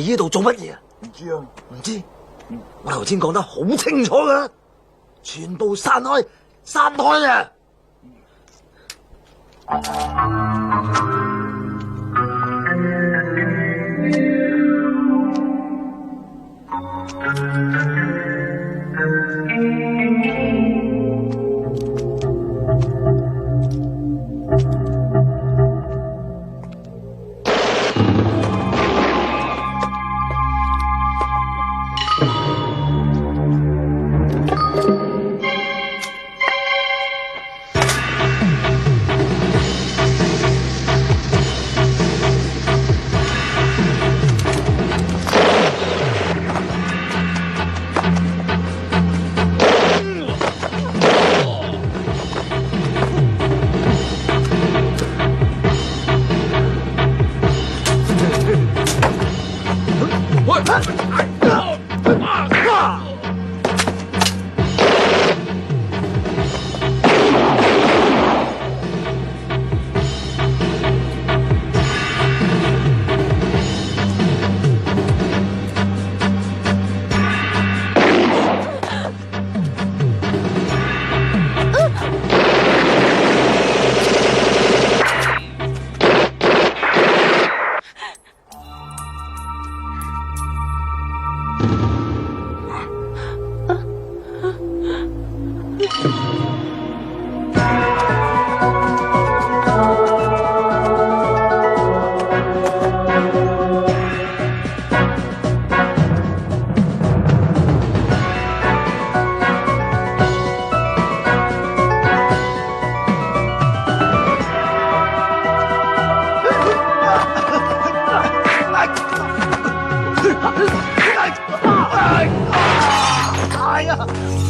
呢度做乜嘢啊？唔知啊，唔知。我頭先講得好清楚噶，全部散開，散開啊！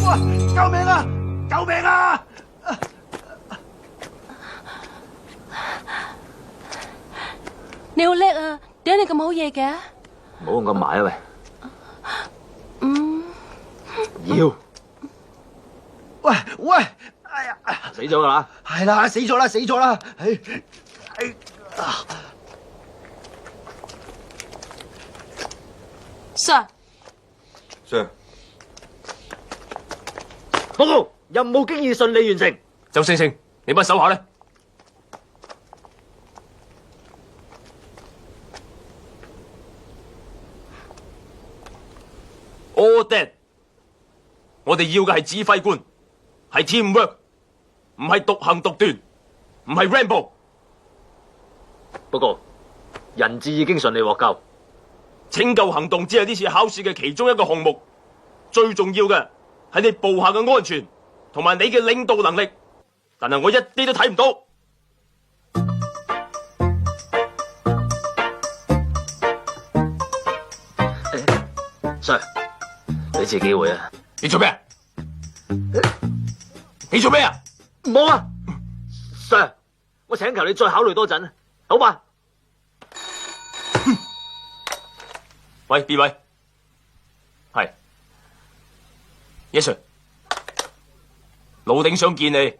哇！救命啊！救命啊！你好叻啊！點解你咁好嘢嘅？唔好咁埋啊喂！要喂喂！哎呀！死咗噶啦！係啦，死咗啦，死咗啦！Sir， Sir， 報告，任務經已順利完成。周星星，你班手下咧？All dead。我哋要嘅係指揮官，係 teamwork， 唔係獨行獨斷，唔係 Rambo。不過人質已經順利獲救。拯救行動只係呢次考試嘅其中一個項目，最重要嘅係你部下嘅安全同埋你嘅領導能力。但係我一啲都睇唔到。Sir， 俾次機會啊！你做咩？你做咩啊？唔好啊 ，Sir， 我請求你再考慮多陣，好吧？喂，邊位？係 ，Yes sir， 老頂想見你。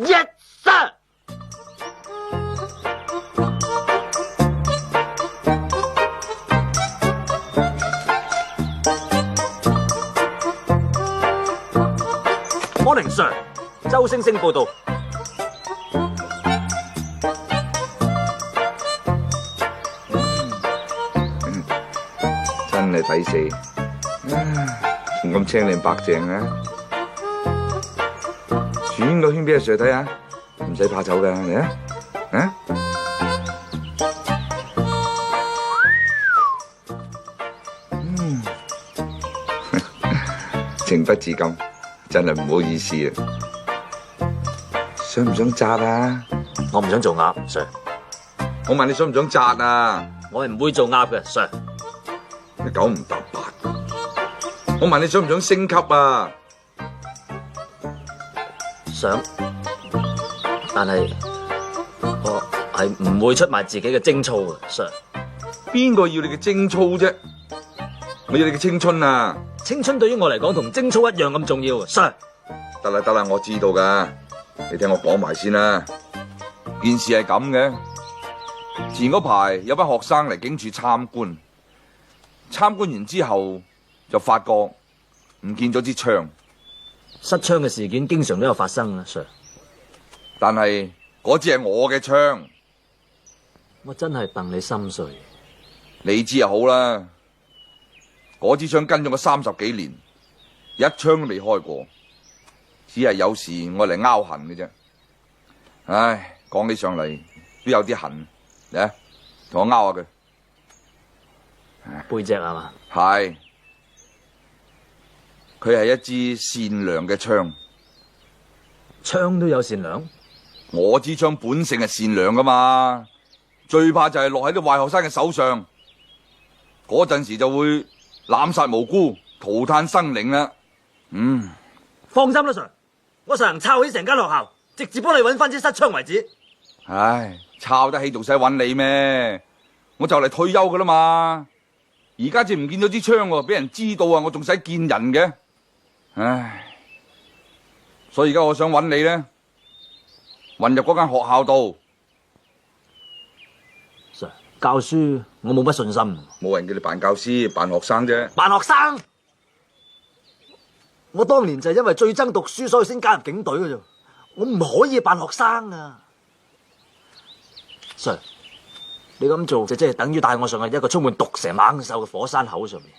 Yes sir。Morning sir， 周星星報道。真係抵死，仲咁青靚白淨啊！轉個圈俾阿 Sir 睇下，唔使怕醜噶，嚟啊！啊！情不自禁，真係唔好意思啊！想唔想紮啊？我唔想做鴨 ，Sir。我問你想唔想紮啊？我係唔會做鴨嘅 ，Sir。你九唔搭八。我問你想唔想升級啊？想，但係我係唔會出賣自己嘅貞操嘅 ，Sir。邊個要你嘅貞操啫？我要你嘅青春啊！青春對於我嚟講同貞操一樣咁重要 ，Sir。得啦得啦，我知道噶，你聽我講埋先啦。件事係咁嘅，前嗰排有班學生嚟警署參觀，參觀完之後就發覺唔見咗支槍，失槍嘅事件經常都有發生啊，Sir。但係嗰支係我嘅槍，我真係戥你心碎。你知就好啦。嗰支槍跟咗我30幾年，一槍都未開過，只係有時我嚟拗痕嘅啫。唉，講起上嚟都有啲痕，嚟，同我拗下佢。背脊係嘛？係，佢係一支善良嘅槍。槍都有善良？我支槍本性係善良噶嘛，最怕就係落喺啲壞學生嘅手上，嗰陣時就會濫殺無辜、塗炭生靈啦。放心啦，Sir， 我實行抄起成間學校，直接幫你揾翻支失槍為止。唉，抄得起仲使揾你咩？我就嚟退休噶啦嘛，而家至唔見咗支槍喎，俾人知道啊，我仲使見人嘅。唉，所以而家我想揾你咧，混入嗰間學校度。Sir， 教書我冇乜信心。冇人叫你扮教師，扮學生啫。扮學生？我當年就係因為最憎讀書，所以先加入警隊嘅啫。我唔可以扮學生啊。Sir， 你咁做就即係等於帶我上去一個充滿毒蛇猛獸嘅火山口上面，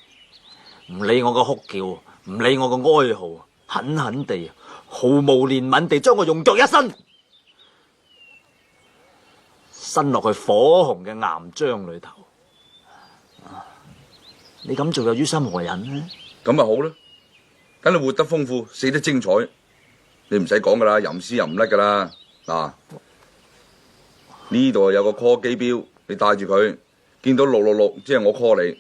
唔理我個哭叫，唔理我個哀號，狠狠地、毫無憐憫地將我用腳一伸落去火紅嘅岩漿裏頭。你咁做又於心何忍呢？咁咪好咯，等你活得豐富，死得精彩。你唔使講噶啦，吟詩吟唔甩噶啦。嗱，呢度有個 call 機錶，你帶住佢，見到666，即係我 call 你。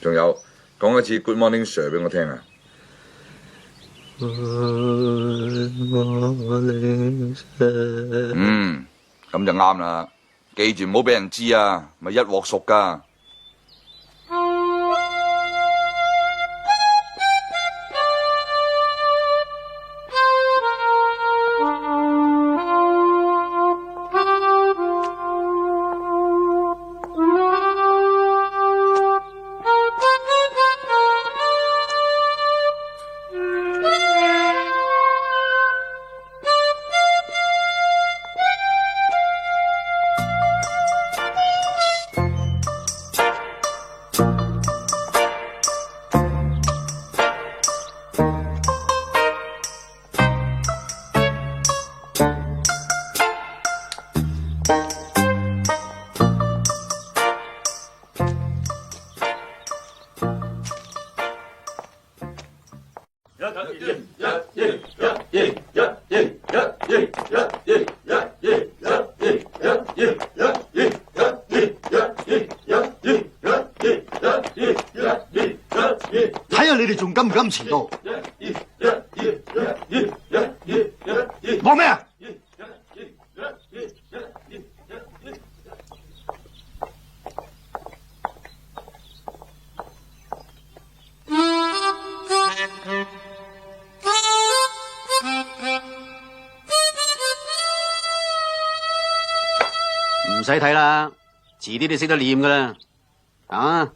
仲有講一次 Good morning sir 俾我聽啊。咁就啱啦。記住唔好俾人知啊，咪一鑊熟噶。睇下你哋仲敢唔敢遲到？望咩啊？唔使睇啦，遲啲你識得念噶啦，啊！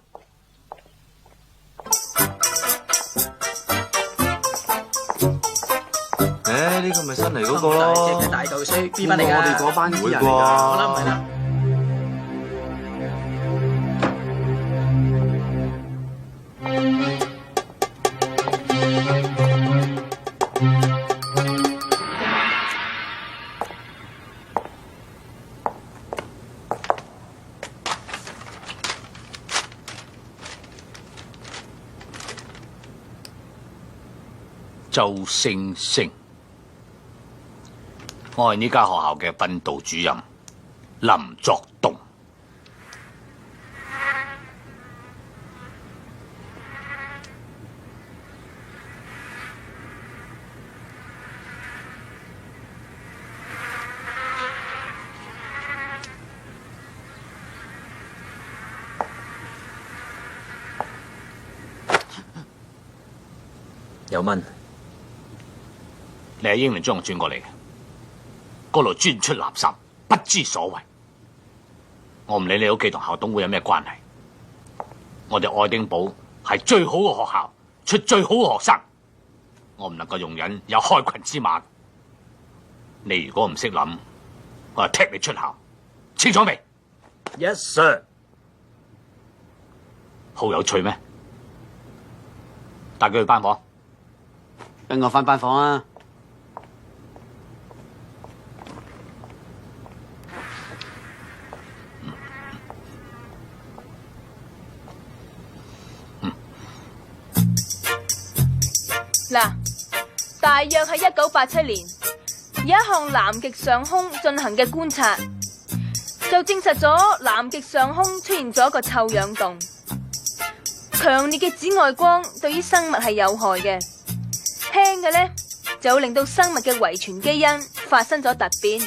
呢個咪新嚟嗰個咯，大道衰 B 班嚟噶，我哋嗰班啲人嚟㗎，我諗唔係啦。周星星，我係呢間學校嘅訓導主任林作棟。有蚊。你喺英倫中學轉過嚟嘅，嗰度專出垃圾，不知所謂。我唔理你屋企同校董會有咩關係。我哋愛丁堡係最好嘅學校，出最好嘅學生。我唔能夠容忍有開群之馬。你如果唔識諗，我就踢你出校，清楚未 ？Yes sir。好有趣咩？帶佢去班房。跟我返班房啊！嗱，大約喺1987年，有一項南極上空進行嘅觀察，就證實咗南極上空出現咗一個臭氧洞。強烈嘅紫外光對於生物係有害嘅，輕嘅呢就會令到生物嘅遺傳基因發生咗突變，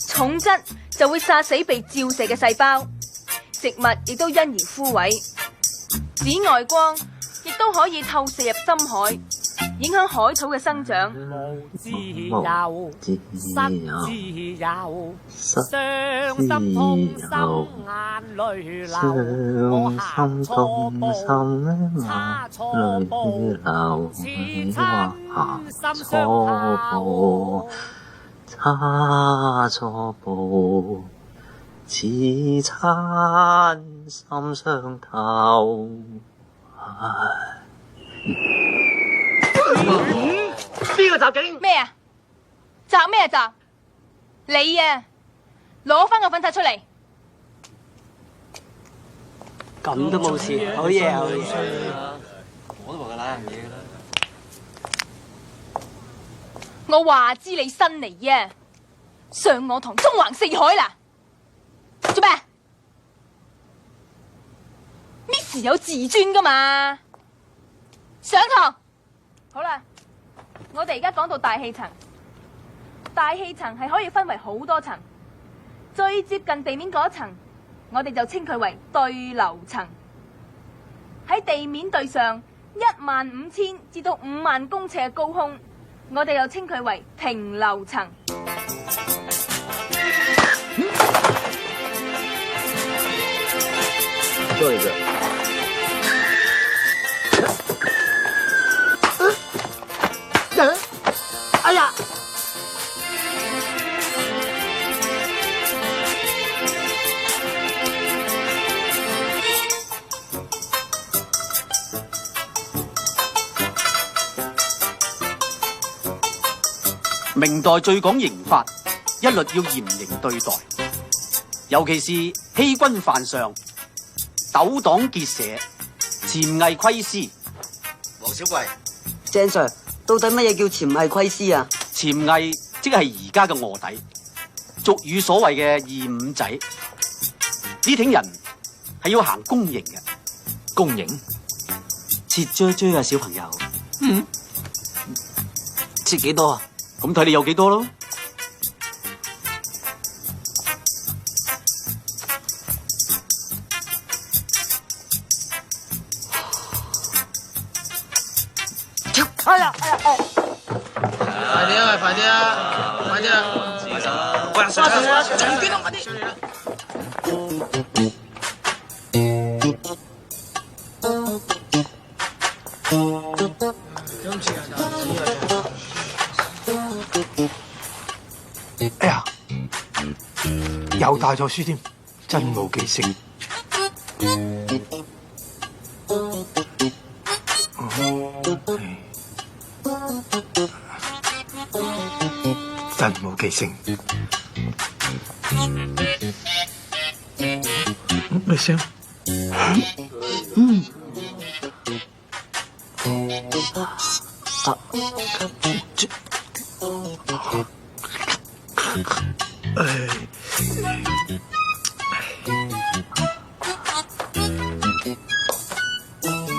重則就會殺死被照射嘅細胞，植物亦都因而枯萎。紫外光亦都可以透射入深海，影響海草嘅生長。自由，失自由，傷心痛心眼淚流，我行錯步，差錯步，似親心傷透，差錯步，似親心傷透。邊個襲警？咩啊？襲咩襲？你啊，攞翻個粉刷出嚟。咁都冇事，好嘢好嘢。我都話佢賴人嘢啦。我話知你新嚟啊，上我堂中橫四海啦，做咩？Miss 有自尊噶嘛？上堂。好啦，我哋而家講到大氣層。大氣層係可以分為好多層，最接近地面嗰層，我哋就稱佢為對流層。喺地面對上15000至到5萬公尺嘅高空，我哋又稱佢為平流層。多謝。哎呀！明代最講刑法，一律要嚴刑對待，尤其是欺君犯上、糾黨結社、潛偽窺私。黃小貴，鄭 Sir， 到底乜嘢叫潛偽窺私啊？潛偽即係而家嘅臥底，俗語所謂嘅二五仔。呢挺人係要行公刑嘅。公刑？切啫啫啊，小朋友。切幾多啊？咁睇你有幾多咯。哎呀！快啲啊！快啲啊！快啲啊！喂，上啊！仲見到我啲。哎呀，又帶咗書添，真冇記性。真冇記性。咩聲？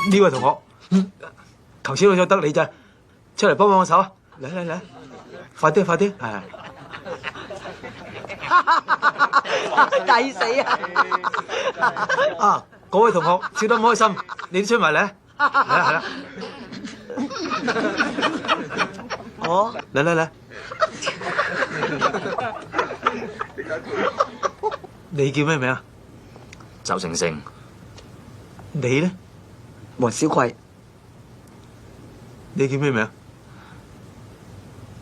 呢位同學，頭先好似得你咋，出嚟幫幫我手啊！嚟嚟嚟，快啲快啲，係。抵死啊！啊，嗰位同學笑得唔開心，你都出埋嚟，嚟啦係啦。哦，嚟嚟嚟，你叫咩名啊？周星星，你呢？黃小貴，你叫咩名？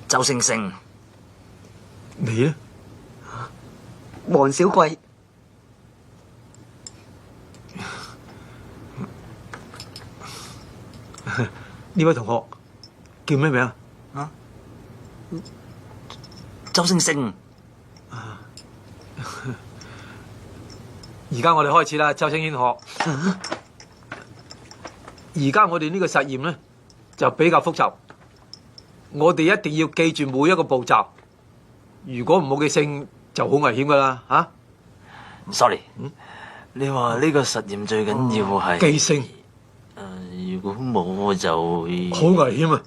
周星星，你呢？黃小貴，呢位同學叫咩名啊？周星星。而家我哋開始啦，周星軒學。而家我哋呢個實驗咧就比較複雜，我哋一定要記住每一個步驟。如果唔好記性，就好危險噶啦嚇。Sorry，你話呢個實驗最緊要係記性。如果冇我就會好危險啊！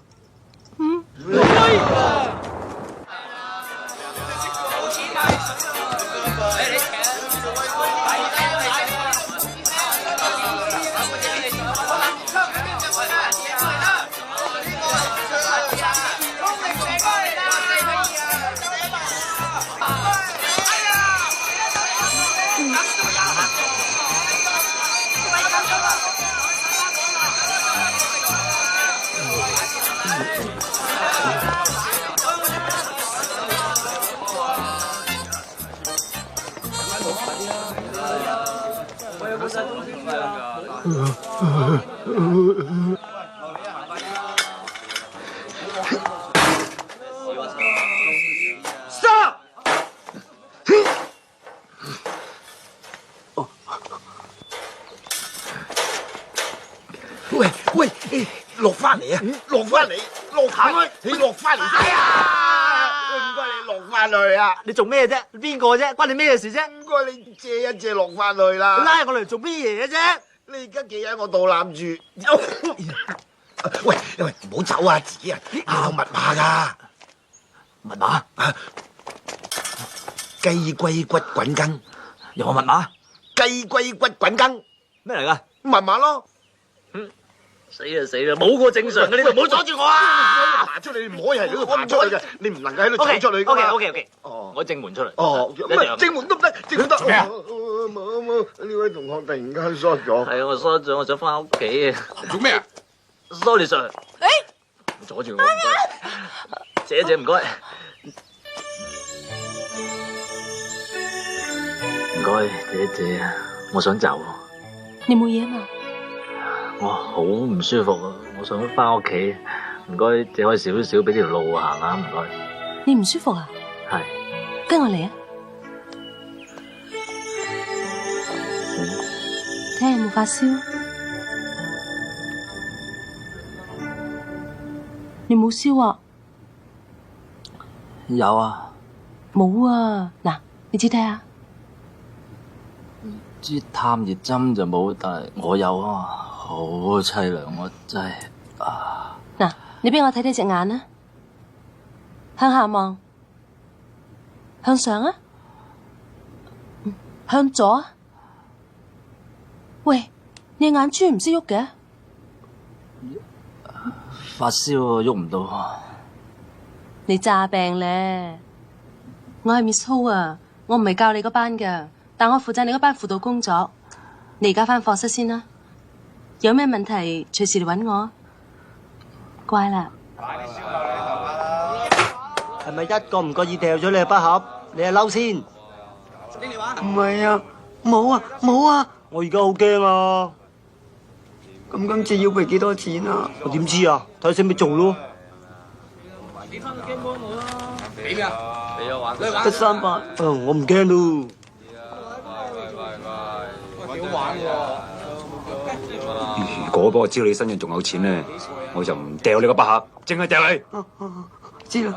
喂，落翻嚟啊！落翻嚟，落開，你落翻嚟。哎呀！唔該你落翻去啊！你做咩啫？邊個啫？關你咩事啫？唔該你借一借落翻去啦。拉我嚟做咩嘢啫？你而家企喺我肚腩住。喂，唔好走啊！自己啊，有密碼㗎。密碼？雞龜骨滾羹。有個密碼？雞龜骨滾羹。咩嚟㗎？密碼咯。死啦！冇個正常嘅，你就唔好阻住我啊！爬出嚟，你唔可以喺呢度爬出去嘅，你唔能夠喺度走出去㗎嘛。OK。哦，我正門出嚟。哦，唔係正門都唔得，正門得。做咩啊？冇，呢位同學突然間疏咗。係啊，我疏咗，我想翻屋企啊。做咩啊 ？Sorry Sir。阻住我，唔該。借一借，唔該。唔該，借一借啊！我想走。你冇嘢嘛？我好唔舒服啊！我想翻屋企，唔該借開少少俾條路行下，唔該。你唔舒服啊？係。跟我嚟啊！睇下有冇發燒？你冇燒啊？有啊。冇啊！嗱，你指睇下。支探熱針就冇，但係我有啊，好凄涼，我真係啊！嗱，你俾我睇睇隻眼啊，向下望，向上啊，向左啊。喂，你眼珠唔識喐嘅？發燒啊，喐唔到啊！你詐病咧？我係 Miss Ho 啊，我唔係教你嗰班噶。但我負責你嗰班輔導工作，你而家返課室先啦。有咩問題隨時嚟搵我。乖啦。係咪一個唔覺意掉咗你嘅筆盒？你係嬲先？唔係啊，冇啊，冇啊！我而家好驚啊！咁今次要賠幾多錢啊？我點知啊？睇下使唔使做咯。俾翻個 game boy 我啦。俾咩啊？俾我玩。得300。我唔驚咯。如果俾我知道你身上仲有錢咧，我就唔掉你個筆盒，淨係掉你。知啦。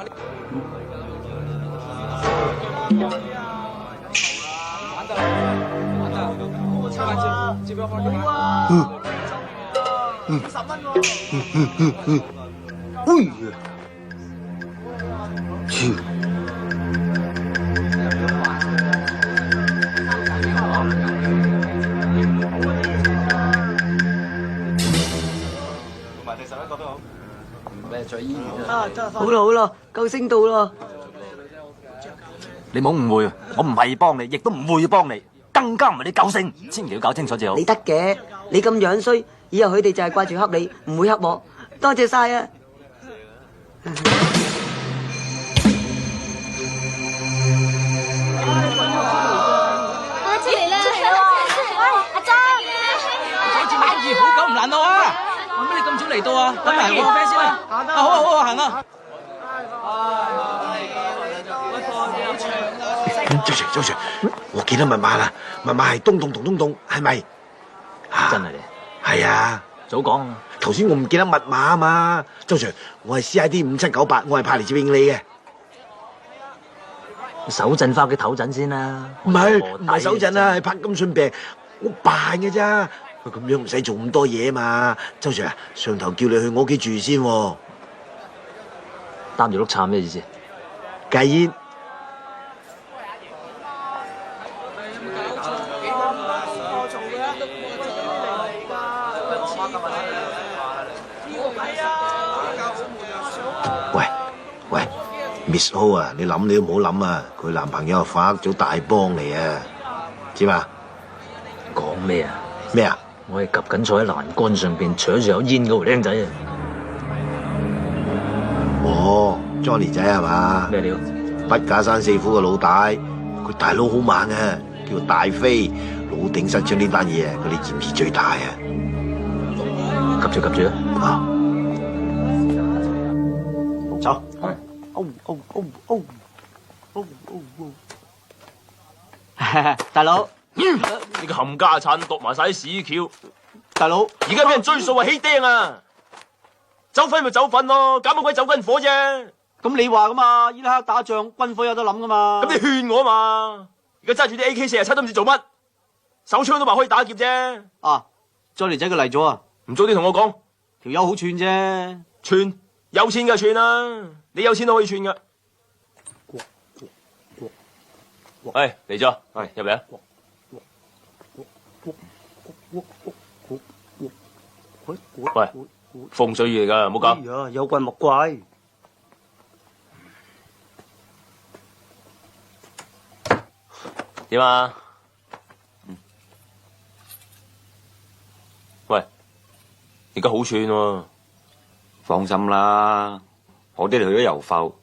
好啦，救星到啦！你唔好誤會，我唔係幫你，亦都唔會幫你。吉更加唔係你救星，千祈要搞清楚至好。你得嘅，你咁樣衰，以後佢哋就係掛住恰你，唔會恰我。多謝晒啊！好久唔難到啊！做咩你咁早嚟到啊？等埋我個 friend 先啦。好啊好啊，行啊！周 Sir， 我記得密碼啦，密碼係東洞同東洞，係咪？真係嘅。係啊，早講啊！頭先我唔記得密碼啊嘛，周 Sir， 我係 CID 5798，我係派嚟接應你嘅。手震翻屋企唞陣先啦。唔係手震啊，係柏金遜病，我扮嘅咋。咁樣唔使做咁多嘢嘛，周 Sir 啊，上頭叫你去我屋企住先喎。擔住碌杉咩意思？戒煙。喂 ，Miss Ho 啊，你諗你都唔好諗啊，佢男朋友係發咗大幫嚟啊，知嘛？講咩啊？咩啊？我係及緊坐喺欄杆上邊搶住有煙嗰個僆仔啊！哦 ，Johnny 仔係嘛？咩料？筆架山四虎嘅老大，佢大佬好猛啊，叫大飛，老頂失槍呢單嘢啊，佢哋嫌疑最大啊！及住啊！走。大佬，你個冚家鏟度埋晒啲屎橋，大佬，而家俾人追數啊，起釘啊！走粉咪走粉咯，搞乜鬼走軍火啫？咁你話噶嘛？伊拉克打仗，軍火有得諗噶嘛？咁你勸我嘛？而家揸住啲 AK47都唔知做乜，手槍都話可以打劫啫。啊，Johnny仔佢嚟咗啊！唔早啲同我講，條友好串啫，串有錢嘅串啦，你有錢都可以串噶。喂，嚟咗，係入嚟啊！喂，風水嘢嚟噶，唔好搞。哎呀，有怪莫怪。點啊？喂，而家好串喎。放心啦，我哋去咗遊埠，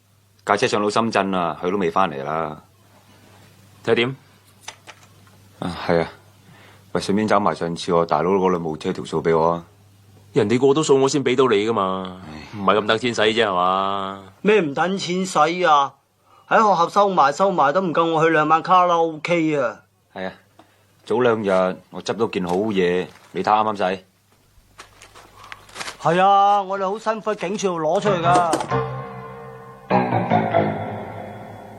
架車上到深圳啦，佢都未翻嚟啦。睇點？啊，係啊，喂，順便找埋上次我大佬嗰兩部車條數俾我啊。人哋過到數我先俾到你噶嘛，唔係咁等錢使啫係嘛？咩唔等錢使啊？喺學校收埋都唔夠我去2晚卡拉 OK 啊！係啊，早2日我執到件好嘢，你睇啱唔啱使？係啊，我哋好辛苦喺警署度攞出嚟噶。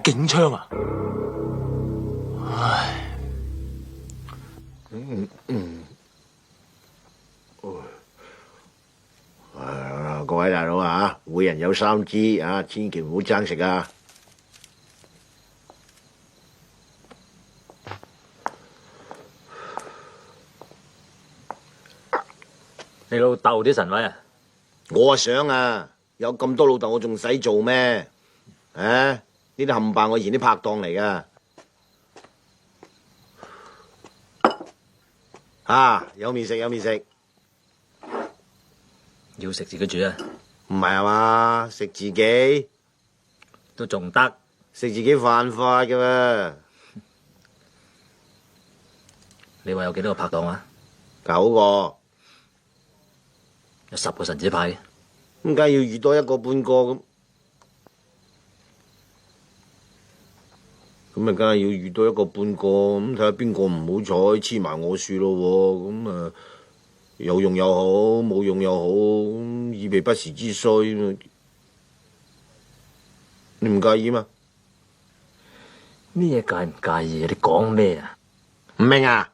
警槍啊！唉，各位大佬啊，每人有3支啊，千祈唔好爭食啊！你老豆啲神位啊？我想啊，有咁多老豆，我仲使做咩？啊，呢啲冚唪唥我以前啲拍檔嚟噶。啊，有面食有面食，要食自己煮啊？唔係啊嘛，食自己都仲得，食自己犯法嘅喎。你話有幾多個拍檔啊？9個。有10個神子派嘅，咁梗係要遇多1個半個咁，咁啊梗係要遇多1個半個咁，睇下邊個唔好彩黐埋我樹咯喎，咁啊有用又好，冇用又好，咁以備不時之需，你唔介意嘛？咩介唔介意？你講咩啊？唔明啊？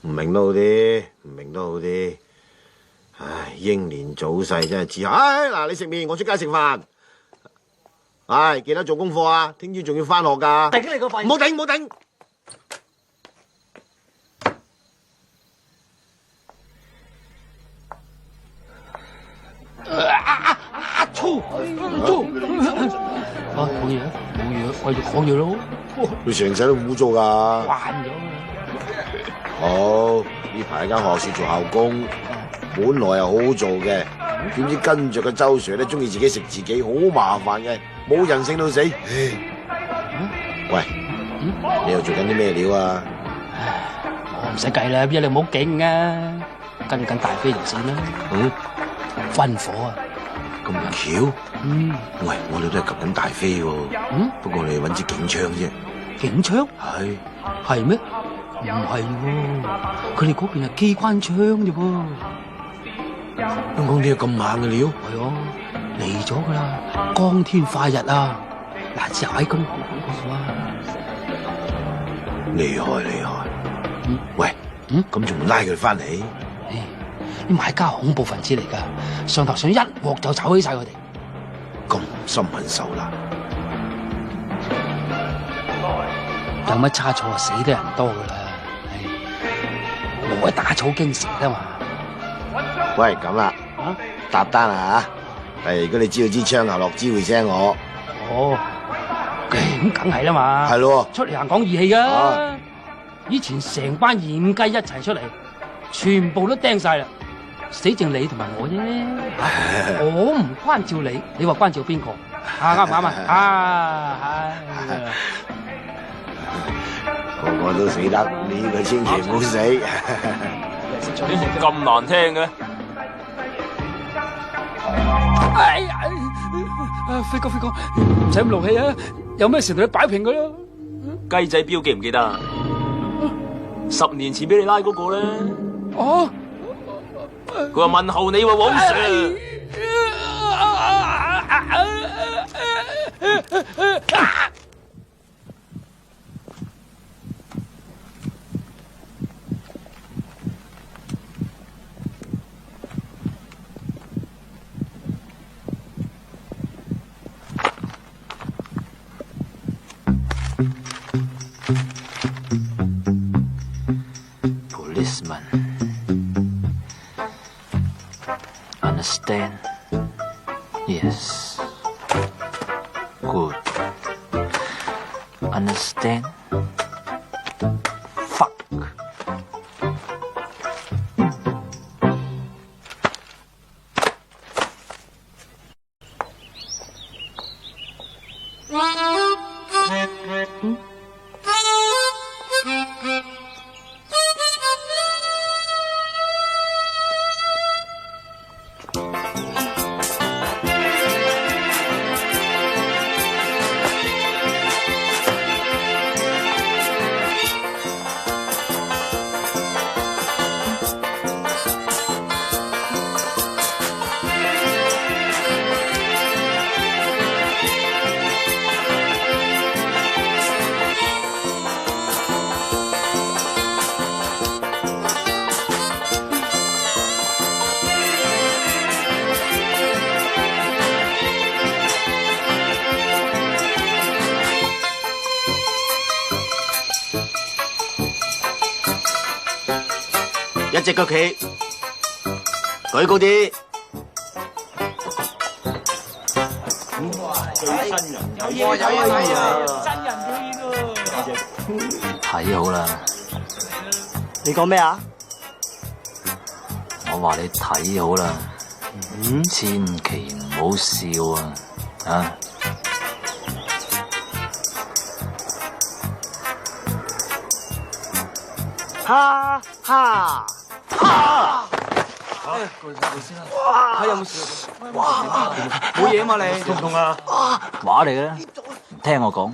唔明都好啲，唔明都好啲。唉，英年早逝真係知下。唉，嗱，你食麵，我出街食飯。唉，記得做功課啊！聽朝仲要翻學㗎。頂你個肺！唔好頂，唔好頂。粗！冇嘢，繼續講嘢咯。佢成世都污糟噶。慣咗好，呢排間學校做校工，本來係好好做嘅，點知跟住個周 Sir 咧，中意自己食自己，好麻煩嘅，冇人性到死。喂，你又做緊啲咩料啊？我唔使計啦，邊有你唔好勁啊！跟緊大飛條線啦。軍火啊！咁巧？喂，我哋都係及緊大飛喎。不過你揾支警槍啫。警槍？係咩？唔係喎，佢哋嗰邊係機關槍啫噃。香港啲有咁猛嘅料？係啊，嚟咗噶啦，光天化日啊！嗱，隻蟹咁好啊！厲害！喂，咁仲唔拉佢翻嚟？啲買家恐怖分子嚟噶，上頭想一鑊就炒起晒佢哋。咁心狠手辣，有乜差錯啊？死得人多噶啦，無謂打草驚蛇啊嘛。喂，咁啦，搭單啦吓。如果你知道支槍後落支會聲我。哦，咁梗係啦嘛。係咯，出嚟行講義氣噶。以前成班鹽雞一齊出嚟，全部都釘晒啦，死剩你同埋我啫。我唔關照你，你話關照邊個？啱唔啱啊？個個都死得，呢個千祈唔好死。咁難聽嘅。哎呀！飛哥，唔使咁勞氣啊！有咩事同你擺平佢咯。雞仔標記唔記得啊？10年前俾你拉嗰個咧。哦。佢話問候你喎，黃 Sir。Policeman, understand? Yes. Good. Understand? Fuck.一隻腳企，舉高啲。有嘢睇啊！真人表演喎。睇好啦，你講咩啊？我話你睇好啦，千祈唔好笑啊！哈哈！睇有冇事？冇嘢嘛你？痛唔痛啊？話嚟嘅，唔聽我講。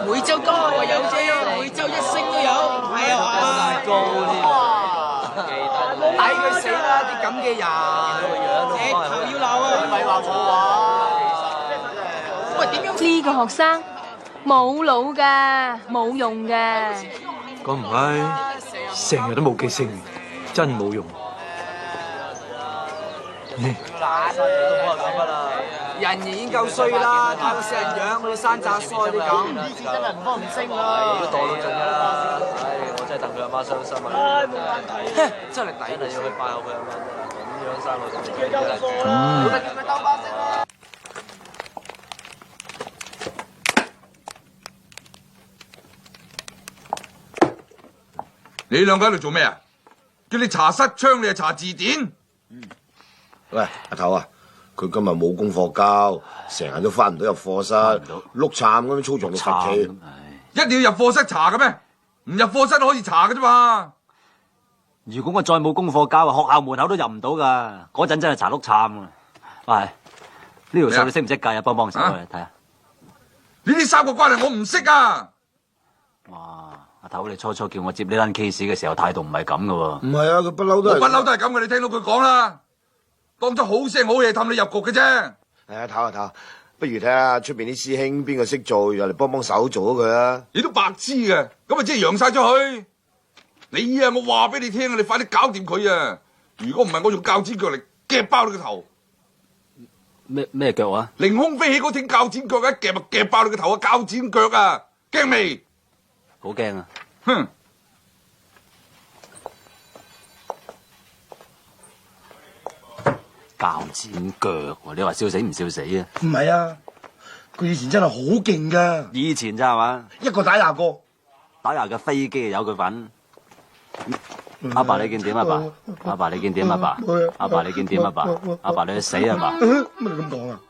每週都係有啫，每週1星都有，係啊嘛？抵佢死啦！啲咁嘅人，直頭要鬧啊！咪話我喂，點樣？呢個學生冇腦㗎，冇用㗎。咁唔係，成日都冇記性，真冇用。人已經夠衰啦，搞到死人樣，好似山楂腮啲咁。呢次真係唔幫唔升啦！都墮到盡啦！唉，我真係戥佢阿媽傷心啊！唉，冇眼睇，真係抵你要去拜下佢阿媽，咁樣生個仔。冇得叫佢兜巴星啦！你兩個喺度做咩啊？叫你查失槍，你係查字典？喂，阿頭啊，佢今日冇功課交，成日都翻唔到入課室，碌杉咁樣操場度罰企。一定要入課室查嘅咩？唔入課室都可以查嘅啫嘛。如果我再冇功課交，學校門口都入唔到噶。嗰陣真係查碌杉啊！喂，呢條數你識唔識計啊？幫手嚟睇下。呢啲三角關係我唔識啊！哇，阿頭，你初初叫我接呢單 case 嘅時候態度唔係咁噶喎。唔係啊，佢不嬲都係。我不嬲都係咁嘅，你聽到佢講啦，當咗好聲好氣氹你入局嘅啫。係啊，頭，不如睇下出邊啲師兄邊個識做，又嚟幫手做咗佢啊！你都白痴嘅，咁咪即係揚晒出去。你啊，我話俾你聽啊，你快啲搞掂佢啊！如果唔係，我用鉸剪腳嚟夾爆你個頭。咩腳啊？凌空飛起嗰挺鉸剪腳，一夾就夾爆你個頭啊！鉸剪腳啊，驚未？好驚啊！哼！鉸剪腳喎，你話笑死唔笑死啊？唔係啊，佢以前真係好勁噶。以前咋係嘛？一個打廿個，打廿嘅飛機有佢份。阿爸你見點？阿爸，阿爸你見點？阿爸，阿爸你見點？阿爸，阿爸你去死啊爸！乜你咁講啊？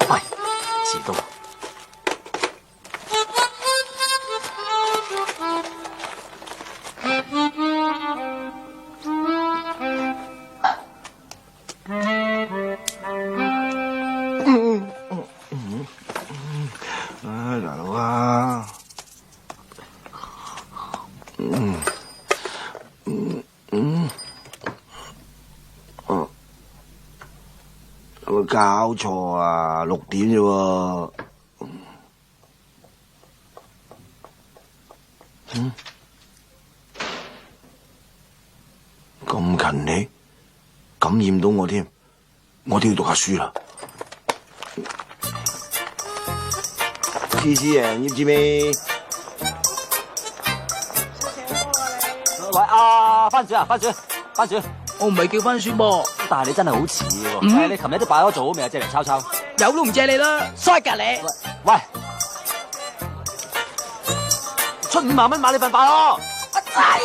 喂，遲到。大佬啊，有冇搞錯啊？6點啫喎。咁勤力，感染到我添，我都要讀下書啦。思思啊，要知咩？喂，啊，番薯啊，番薯，我唔係叫番薯噃，但係你真係好似喎。你琴日都擺咗做未啊？借嚟抄抄。有都唔借你啦，衰隔你。喂，出5萬蚊買你份飯咯。阿仔，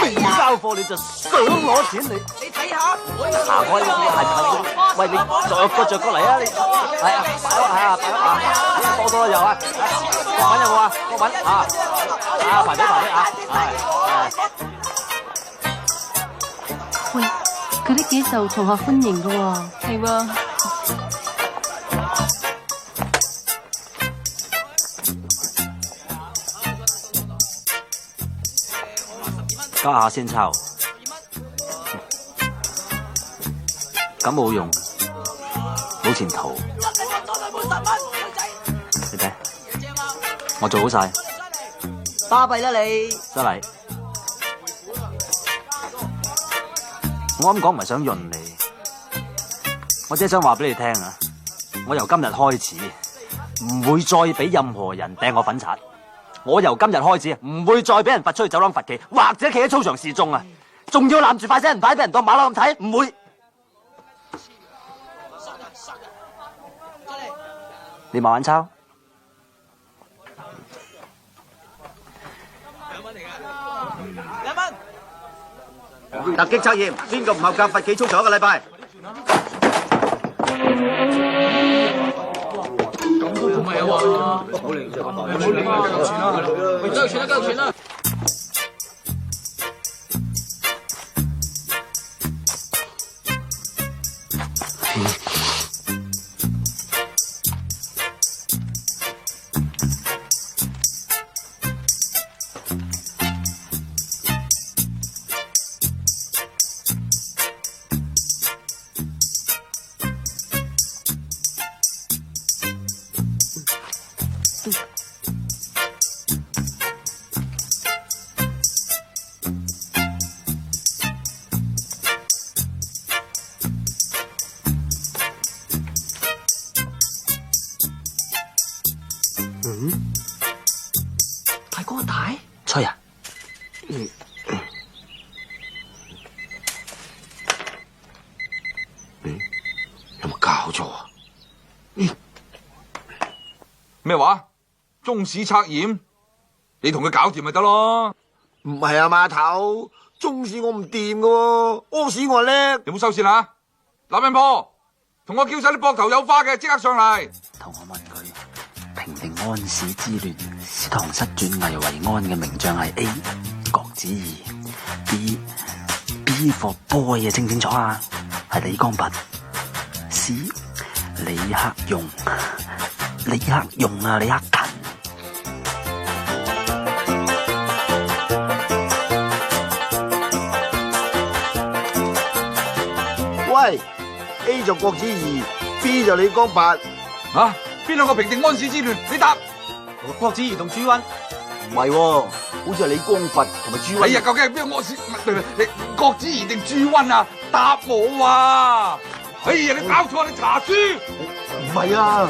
未交貨你就想攞錢你睇下，行開你係唔係？喂，你着過嚟啊！你係啊，擺啊，多多有啊，各位有冇啊？各位排隊啊！喂，佢都幾受同學歡迎噶喎。係喎。家下先抄，咁冇用，冇前途。你睇，我做好晒。巴閉啦你！得嚟，我咁講唔係想潤你，我只係想話俾你聽啊！我由今日開始，唔會再俾任何人掟我粉刷。我由今日開始唔會再俾人罰出去走廊罰企，或者企喺操場示眾啊！仲要攬住塊死人牌俾人當馬騮咁睇，唔會。你慢慢抄。突擊測驗，邊個唔合格罰企操場1個禮拜？唔係啊嘛，冇嚟就冇嚟啊，交錢啦，交錢啦。有冇搞錯啊？咩話？中史測驗，你同佢搞掂咪得咯？唔係啊，碼頭，中史我唔掂噶喎，屙屎我叻。你冇收線啦！男人婆，同我叫晒啲膊頭有花嘅，即刻上嚟。同我問佢平定安史之亂，使唐室轉危為安嘅名將係 A 郭子儀 ，B for boy 啊，清唔清楚啊？係李光弼 ，C 李克用啊，李克勤。喂 ，A 就郭子儀 ，B 就李光弼。吓，邊兩個平定安史之亂？你答。郭子儀同朱溫。唔係喎，好似係李光弼同埋朱溫。哎呀，究竟係邊個安史？你郭子儀定朱溫啊？答我啊！哎呀，你搞錯，你查書。唔係啊，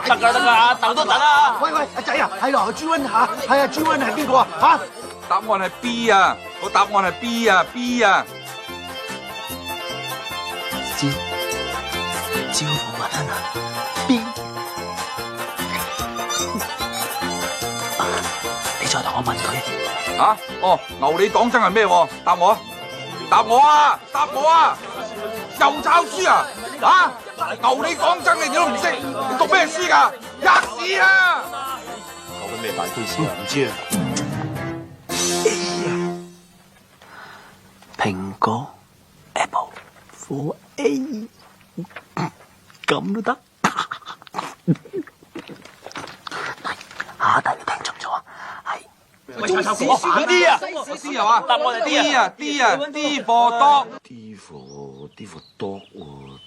得噶，等都等啦。喂，阿仔啊，係咯，朱溫嚇，係啊，朱溫係邊個啊？嚇，答案係 B 啊，個答案係 B 啊 ，B 啊。招呼我啊 B， 你再同我問佢。啊？哦，牛李黨爭係咩？答我啊！答我啊！答我啊！又抄書啊！啊！牛李黨爭你都唔識，你讀咩書㗎？吔屎啊！講緊咩大 case 啊？唔知啊。蘋果 Apple for A。咁都得？下低你聽清楚啊，係中史少啲啊，D 又啊，答案係 D 啊 ，D 啊 ，D for dog。D for dog 喎。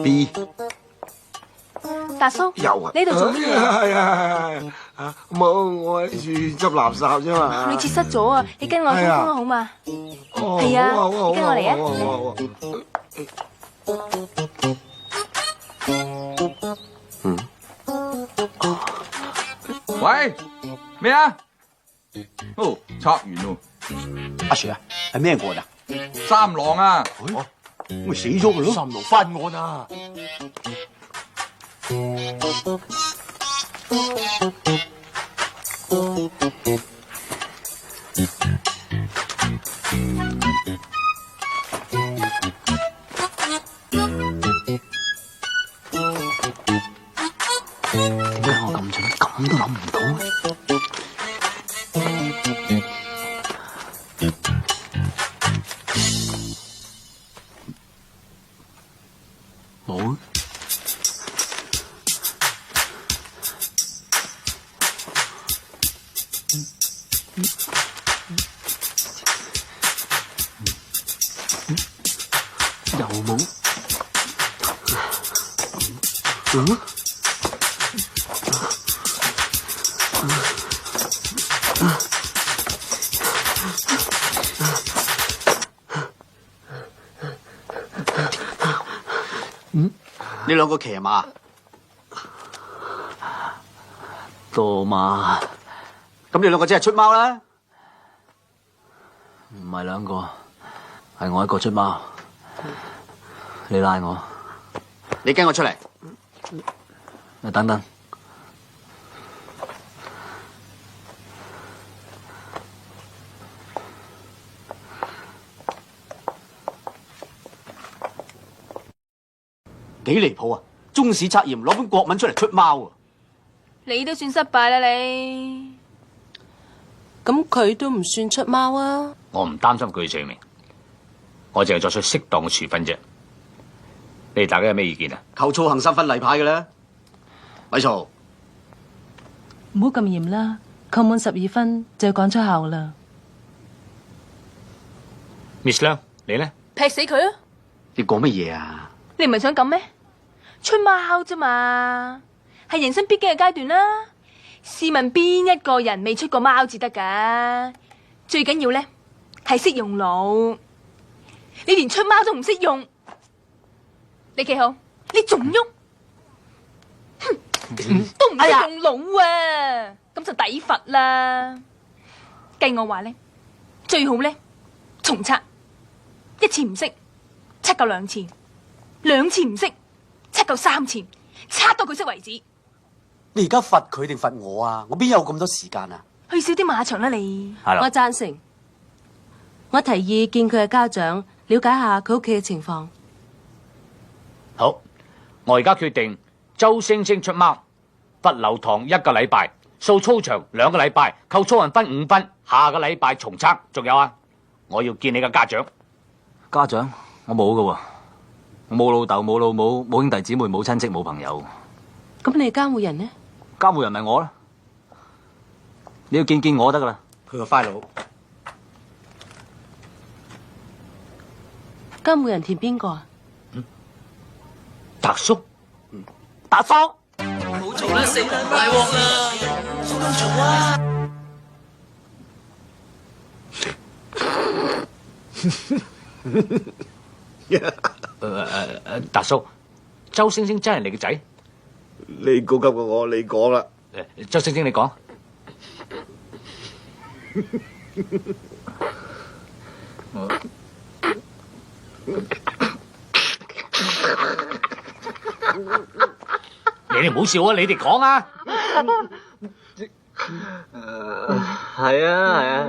B。大叔，有啊，你喺度做乜嘢？係啊，冇，我喺處執垃圾啫嘛。你切失咗啊！你跟我通風啦，好嘛？係啊，你跟我嚟啊！喂，咩啊？哦，測完咯。阿 Sir 啊，係咩案啊？三郎啊！咪死咗佢咯！三郎翻案啊！點解我咁蠢，咁都諗唔到嘅？冇。又冇。呢兩個騎馬，墮馬。咁你兩個即係出貓啦？唔係兩個，係我一個出貓。你拉我，你跟我出嚟。你等等。幾離譜啊！中史測驗攞本國文出嚟出貓啊！你都算失敗啦你。咁佢都唔算出貓啊！我唔擔心佢嘅罪名，我淨係作出適當嘅處分啫。你哋大家有咩意見啊？扣操行3分例牌嘅啦，咪嘈！唔好咁嚴啦，扣滿12分就要趕出校啦。Miss 梁，你呢？劈死佢啊！你講乜嘢啊？你唔係想咁咩？出貓啫嘛，係人生必經嘅階段啦。試問邊一個人未出過貓至得噶？最緊要咧係識用腦。你連出貓都唔識用，你企好，你仲喐？哼！都唔識用腦啊，咁就抵罰啦。計我話咧，最好咧重測，一次唔識，測夠2次，2次唔識，測夠3次，測到佢識為止。你而家罰佢定罰我啊？我邊有咁多時間啊？去少啲馬場啦你。我贊成。我提議見佢嘅家長，了解下佢屋企嘅情況。好，我而家決定周星星出貓，罰留堂1個禮拜，掃操場2個禮拜，扣操運分5分。下個禮拜重測。仲有啊，我要見你嘅家長。家長，我冇噶喎，我冇老豆，冇老母，冇兄弟姊妹，冇親戚，冇朋友。咁你監護人呢？監護人咪我啦，你要見我得噶啦。佢個 file。監護人填邊個啊？達叔。達叔。唔好做啦，死啦，大鑊啦！做咁嘈啊！達叔，周星星真係你嘅仔？你高級過我，你講啦。周星星，你講。你哋唔好笑啊！你哋講啊！係啊，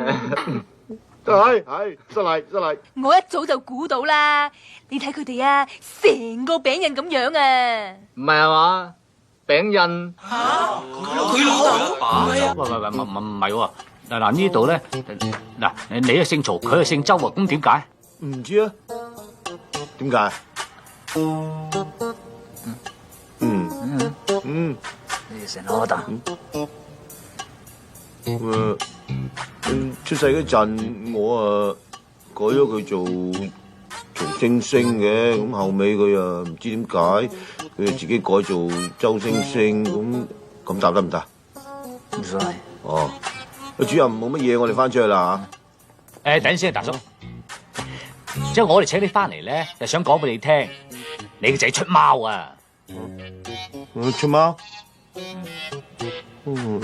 係，失禮。我一早就估到啦，你睇佢哋啊，成個餅印咁樣啊！唔係啊嘛，餅印。佢老豆啊？喂，唔係喎。嗱呢度咧，嗱你啊姓曹，佢啊姓周啊，咁點解？唔知啊？點解？你成日打。出世嗰陣，我改咗佢做星星嘅，咁後尾佢又唔知點解，佢自己改做周星星，咁答得唔得？唔使。哦，主任冇乜嘢，我哋翻出去啦嚇。等陣先啊，達叔。即係我哋請你翻嚟咧，就想講俾你聽，你個仔出貓啊！出貓？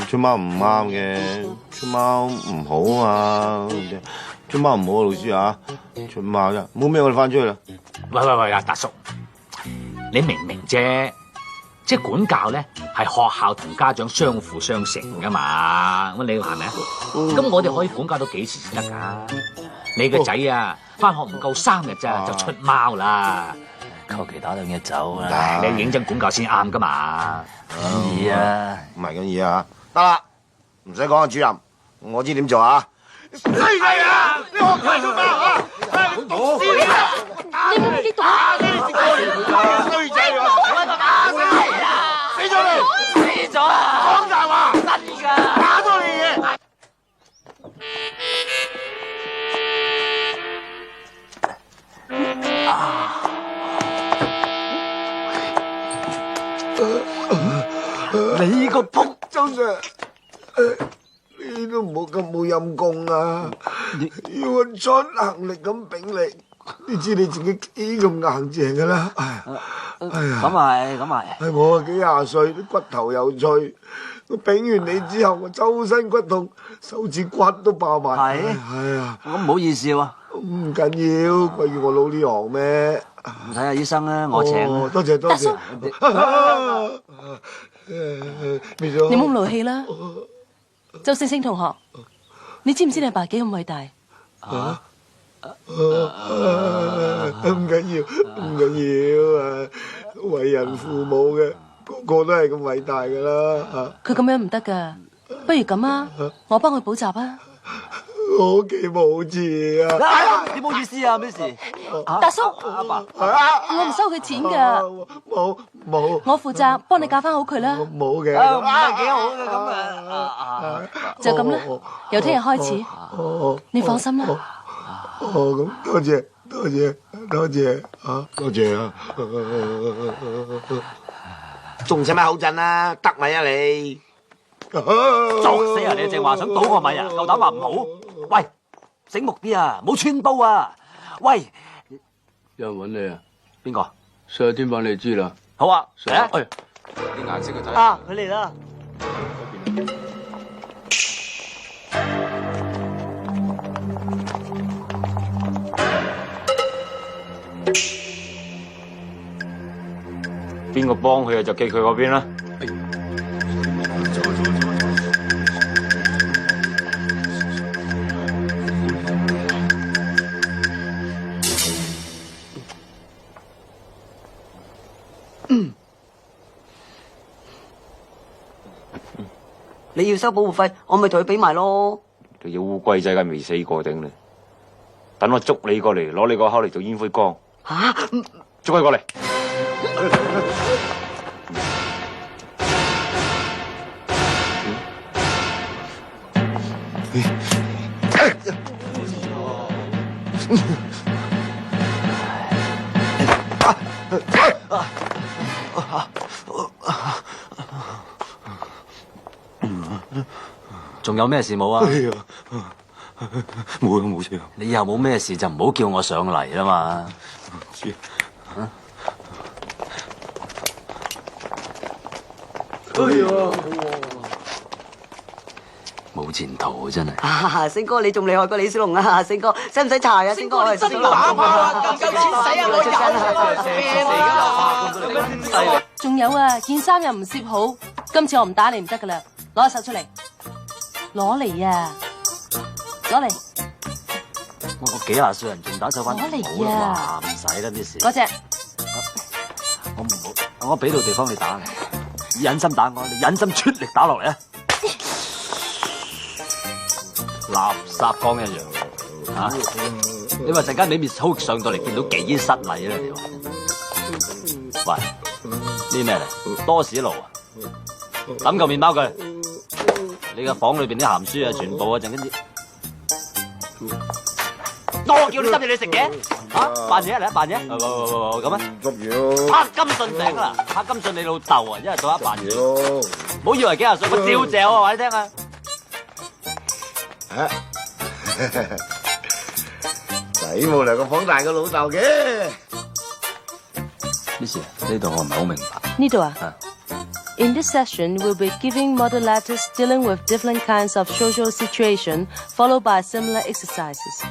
出貓唔啱嘅，出貓唔好啊！出貓唔好啊，老師啊！出貓啫，冇咩我哋翻出去啦。喂，阿達叔，你明唔明啫？即係管教咧，係學校同家長相輔相成噶嘛？咁你話係咪啊？咁我哋可以管教到幾時先得噶？你個仔啊，翻學唔夠3日咋，就出貓啦！求其打2日走啦！你認真管教先啱噶嘛？咁易啊？唔係咁易啊！得啦，唔使講啊，主任，我知點做啊！係啊！你學佢出貓啊！你讀書啊！你讀啊！衰仔啊！打死你啊！死咗你！死咗啊！講大話！真㗎！打多你嘢！你個仆周 Sir， 你都唔好咁冇陰功啊！要我出行力咁炳你，你知你自己幾咁硬淨噶啦！哎呀，咁係。係我幾廿歲，啲骨頭又脆，我炳完你之後，我周身骨痛，手指骨都爆埋。係啊，咁唔好意思喎。唔緊要，貴要我撈呢行咩？唔睇下醫生啦，我請。多謝。你唔好咁勞氣啦，周星星同學，你知唔知你阿爸幾咁偉大？唔緊要啊！為人父母嘅個個都係咁偉大噶啦。佢咁樣唔得噶，不如咁啊，我幫佢補習啊。我屋企冇字啊！你冇意思啊？咩事？達叔，阿爸，我唔收佢錢噶。冇，我負責幫你教翻好佢啦。冇嘅，唔係幾好嘅咁啊！就咁啦，由聽日開始，你放心啦。咁多謝啊！多謝啊！仲使乜口震啊？得咪啊你！作死啊！你淨話想倒我米啊？夠膽話唔好？喂，醒目啲啊！冇穿煲啊！喂，有人揾你啊？邊個？上天版你知啦。好啊，嚟啊！啲顏色佢睇。啊，佢嚟啦！邊個幫佢啊？就記佢嗰邊啦。你要收保護費，我咪同佢俾埋咯。你隻烏龜仔梗係未死過頂你，等我捉你過嚟，攞你個口嚟做煙灰缸。嚇！捉佢過嚟。仲有咩事冇啊？冇冇事。你以後冇咩事就唔好叫我上嚟啦嘛。知。冇前途真係。啊，星哥你仲厲害過李小龍啊！星哥使唔使查啊？星哥真打嘛，咁夠錢使啊！我有。仲有啊，件衫又唔攝好，今次我唔打你唔得噶啦，攞手出嚟，攞嚟啊，攞嚟。我幾廿歲人仲打手翻，攞嚟啊！唔使啦啲事。嗰隻，我唔好，我俾到地方你打，你忍心打我，你忍心出力打落嚟啊！垃圾缸一樣嚇！你話陣間你 Miss Ho 上到嚟見到幾失禮咧？你話？喂，呢咩嚟？多士爐啊！抌嚿麵包佢。你個房裏邊啲鹹書啊，全部啊，陣間啲。我叫你執嘢你食嘅嚇，扮嘢嚟啊，扮嘢。咁啊？執嘢拍金信名啦！拍金信你老豆啊，一日到黑扮嘢。唔好以為幾廿歲，我照嚼啊！話你聽啊！仔冇兩個房大過老豆嘅。咩事？呢度我唔係好明白。呢度啊？In this session, we'll be giving model letters dealing with different kinds of social situation, followed by similar exercises.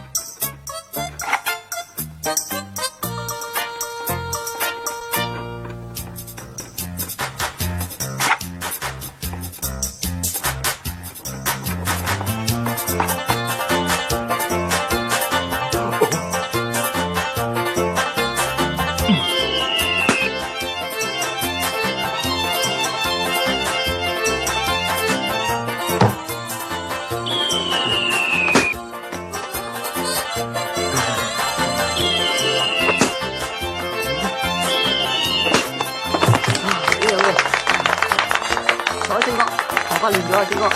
練咗啊，星哥。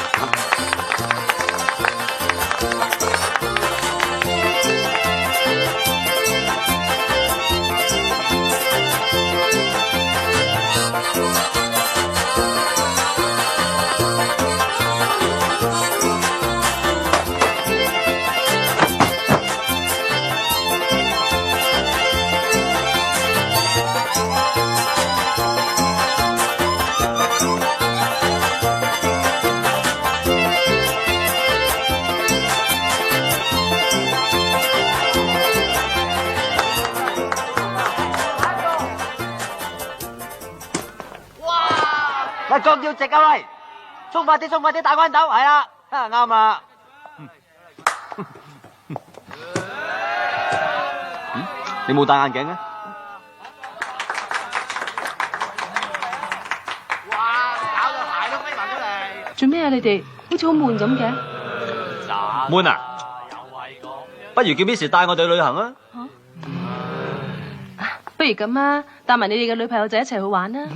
喂，腳要直啊喂！衝快啲，衝快啲，打關鬥，係啦，啱啦。你冇戴眼鏡嘅？哇！搞到鞋都飛埋出嚟。做咩啊？你哋好似好悶咁嘅。悶啊！不如叫 Miss 帶我哋去旅行啊！不如咁啊，帶埋你哋嘅女朋友仔一齊去玩啦。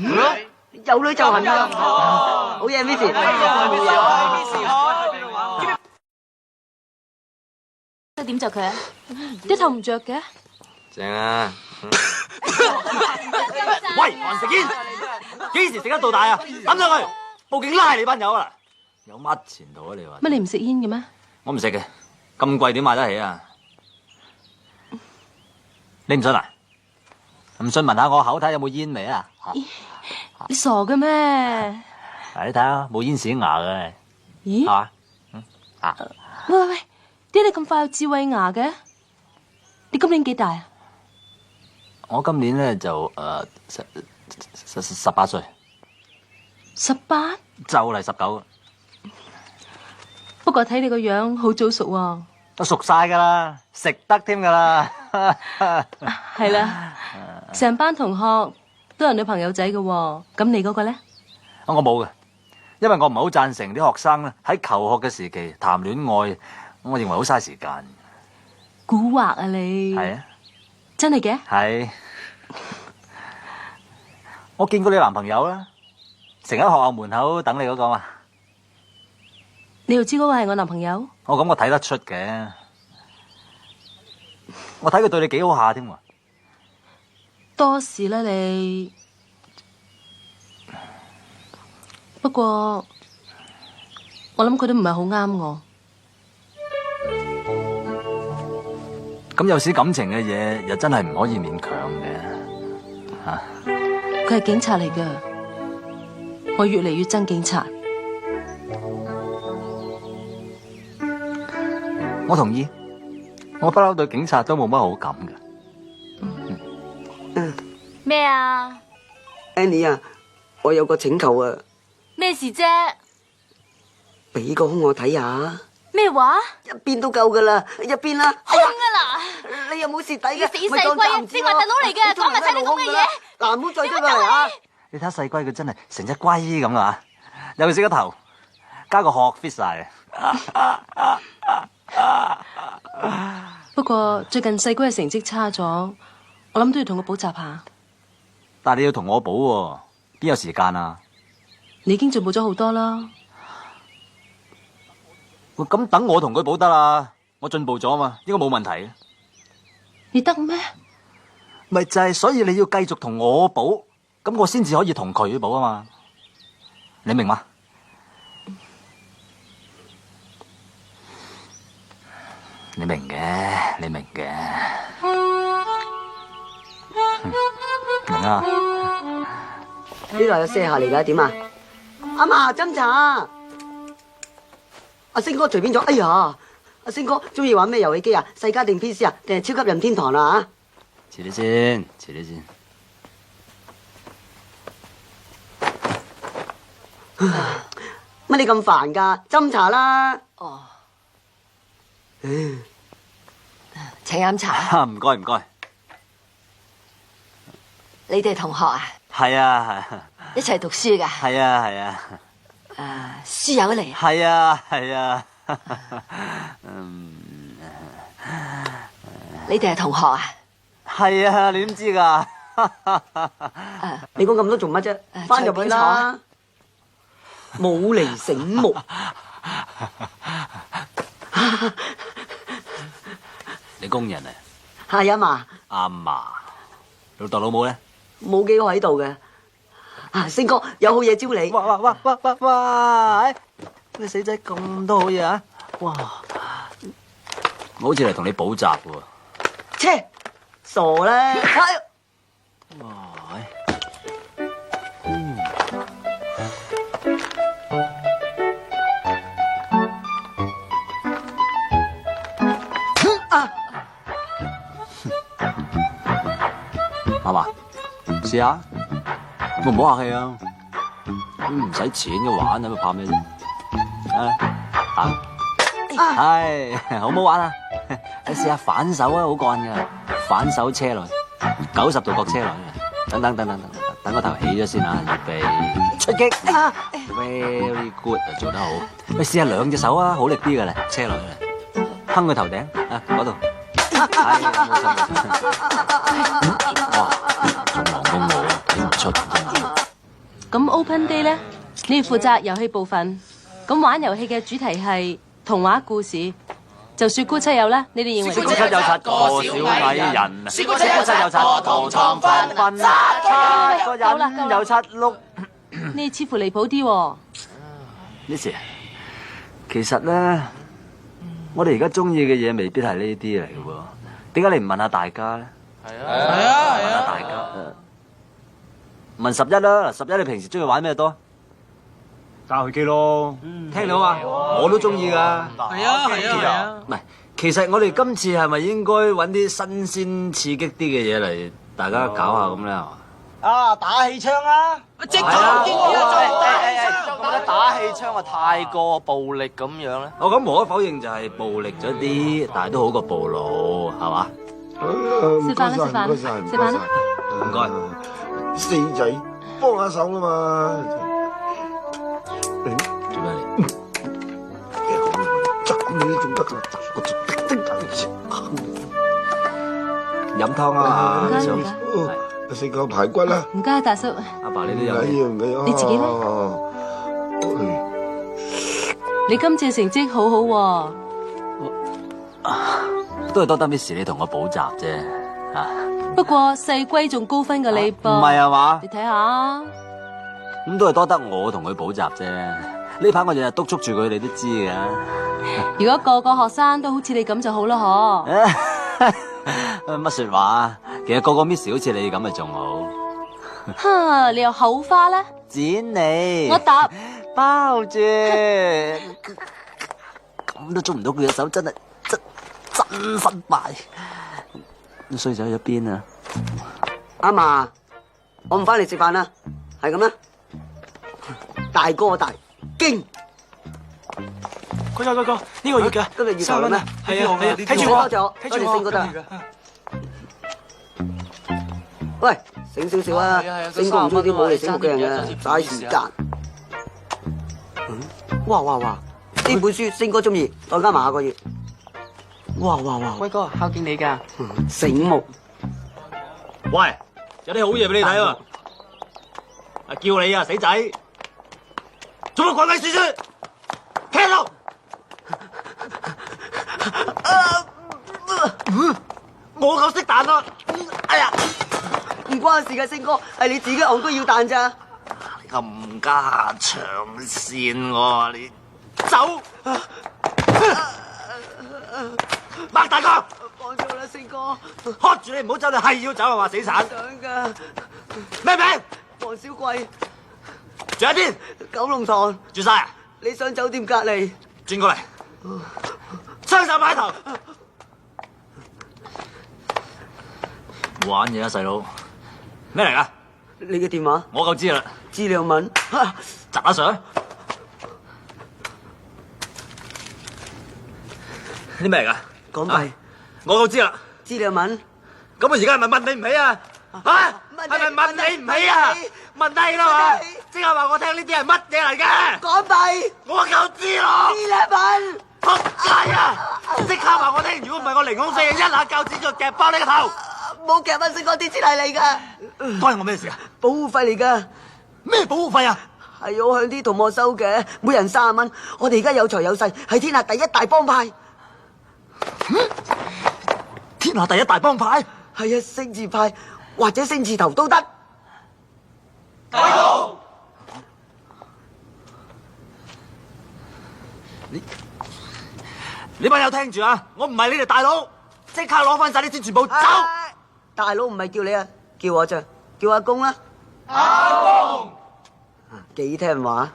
有女就行啦，好嘢 ，Miss。點着佢啊？啲頭唔着嘅。正啊！喂，還食煙？幾時食得到大啊？抌上去，報警拉你班友啊！有乜前途啊？你話？乜你唔食煙嘅咩？我唔食嘅，咁貴點買得起啊？你唔信啊？唔信聞下我口睇有冇煙味啊？你傻嘅咩？你睇下冇煙屎牙嘅，咦？係嘛？喂，點解你咁快有智慧牙嘅？你今年幾大啊？我今年咧就18歲， 18？就嚟19。不過睇你個樣好早熟喎。都熟晒噶啦，食得添噶啦。係啦，成班同學都有女朋友仔嘅喎，咁你嗰個咧？我冇嘅，因為我唔係好贊成啲學生咧喺求學嘅時期談戀愛，我認為好嘥時間。蠱惑啊你！係啊，真係嘅？係。我見過你男朋友啦，成喺學校門口等你嗰個嘛。你又知嗰個係我男朋友？我咁我睇得出嘅，我睇佢對你幾好下添喎。多事啦你。不過我諗佢都唔係好啱我。咁有時感情嘅嘢又真係唔可以勉強嘅嚇。佢係警察嚟㗎，我越嚟越憎警察。我同意，我不嬲對警察都冇乜好感嘅。咩啊 Annie 啊，我有個請求啊，咩事啫？俾個胸我睇下。咩話？一邊都夠噶啦，一邊啦。空啊嗱！你又冇蝕底嘅，死細龜啊！你話大佬嚟嘅，講埋晒啲咁嘅嘢。嗱，唔好再出嚟啊！你睇下細龜佢真係成隻龜咁啊！尤其是個頭，加個殼 fit 晒。不過最近細龜嘅成績差咗，我諗都要同佢補習下。但係你要同我補喎，邊有時間啊？你已經進步咗好多啦。咁等我同佢補得啦，我進步咗嘛，應該冇問題。你得咩？咪就係，所以你要繼續同我補，咁我先至可以同佢補啊嘛。你明嗎？你明嘅，你明嘅，明啊！呢度有卸下嚟㗎，點啊？阿嫲斟茶。阿星哥隨便咗，哎呀！阿星哥中意玩咩遊戲機啊？世嘉定 PC 啊？定係超級任天堂啊？遲啲先，遲啲先。乜你咁煩㗎？斟茶啦。哦。請飲茶。唔該唔該。你哋同學啊？係啊係。一齊讀書㗎？係啊係啊。書友嚟。係啊係啊。你哋係同學啊？係啊，你點知㗎？你講咁多做乜啫？翻入去啦。冇嚟醒目。你工人啊？係啊嘛。阿嫲，老豆老母咧？冇幾個喺度嘅。星哥有好嘢招你。哇！你死仔咁多好嘢啊！哇！我好似嚟同你補習喎。切，傻啦！哇！媽媽，試下，我唔好客氣啊！唔使錢嘅玩，喺度怕咩啫？係好唔好玩啊？你試下反手啊，好幹㗎！反手車落去，90度角車落去，等個頭起咗先啊！預備出擊！Very good 啊，做得好！你試下兩隻手啊，好力啲㗎啦，車落去，哼個頭頂啊，嗰度。係冇錯。哇，仲忙過我，睇唔出。咁 Open Day 咧，你要負責遊戲部分。咁玩遊戲嘅主題係童話故事。就雪姑七友啦，你哋認為？雪姑七有7個小矮人，雪姑七有7個同床狒狒，7個人有7碌。你似乎離譜啲喎。呢時，其實咧，我哋而家中意嘅嘢未必係呢啲嚟嘅喎。點解你唔問下大家咧？大家問十一啦，十一你平時中意玩咩多？打遊戲機咯。聽到嘛？我都中意噶。係啊。唔係，其實我哋今次係咪應該揾啲新鮮刺激啲嘅嘢嚟，大家搞下咁咧？啊，打氣槍啊！即刻打氣槍，覺得打氣槍啊太過暴力咁樣咧。我咁無可否認就係暴力咗啲，但係都好過暴怒，係嘛？食飯啦，食飯啦，食飯啦。唔該，四仔幫下手啦嘛。做咩嚟？執你仲得㗎？飲湯啊！唔該想唔該。食嚿排骨啦。唔該，大叔。阿爸你都有。唔緊要。你自己咧？你今次成績好好喎。都係多得 Miss 你同我補習啫。不過細龜仲高分過你噃。唔係啊嘛？你睇下。咁都係多得我同佢補習啫。呢排我日日督促住佢，你都知嘅。如果個個學生都好似你咁就好啦，乜說話？其實個個 Miss 好似你咁咪仲好。哈，你又口花咧？剪你。我答。包住。咁都捉唔到佢嘅手，真失敗。衰仔去咗邊啊？阿嫲，我唔翻嚟食飯啦，係咁啦。大哥大驚。哥，呢個月嘅今日月頭啦咩？係啊，睇住我，多謝星哥得啦。喂，醒少少啊！星哥唔中意啲冇嚟醒目嘅人嘅，嘥時間。哇！呢本書星哥中意，再加埋下個月。哇！威哥孝敬你㗎。醒目。喂，有啲好嘢俾你睇喎。叫你啊，死仔！做乜鬼鬼祟祟？聽到？我夠識彈啊！哎呀，唔關事㗎，星哥，係你自己戇居要彈咋。咁加長線喎，你走！擘大個！放咗我啦，星哥。喝住你唔好走，你係要走啊嘛，死散！想㗎。咩名？黃小貴。住喺邊？九龍塘。住晒啊？你上酒店隔離。轉過嚟，雙手擺頭。玩嘢啊，細佬！咩嚟㗎？你嘅電話？我夠知啦。資料文。砸下上。啲咩嚟㗎？港幣。我夠知啦。資料文。咁我而家係咪問你唔起啊？嚇？係咪問你唔起啊？問低啦嘛！即係話我聽呢啲係乜嘢嚟嘅？港幣。我夠知咯。資料文。仆街啊！即刻話我聽，如果唔係我凌空四一下鉸剪就夾爆你個頭！冇夾翻星哥啲錢係你㗎。關我咩事啊？保護費嚟㗎。咩保護費啊？係我向啲同學收嘅，每人30蚊。我哋而家有財有勢，係天下第一大幫派。天下第一大幫派？係啊，星字派或者星字頭都得。大佬，你班友聽住啊！我唔係你哋大佬，即刻攞翻晒啲錢，全部走！大佬唔係叫你啊，叫我咋？叫阿公啦。阿公，幾聽話。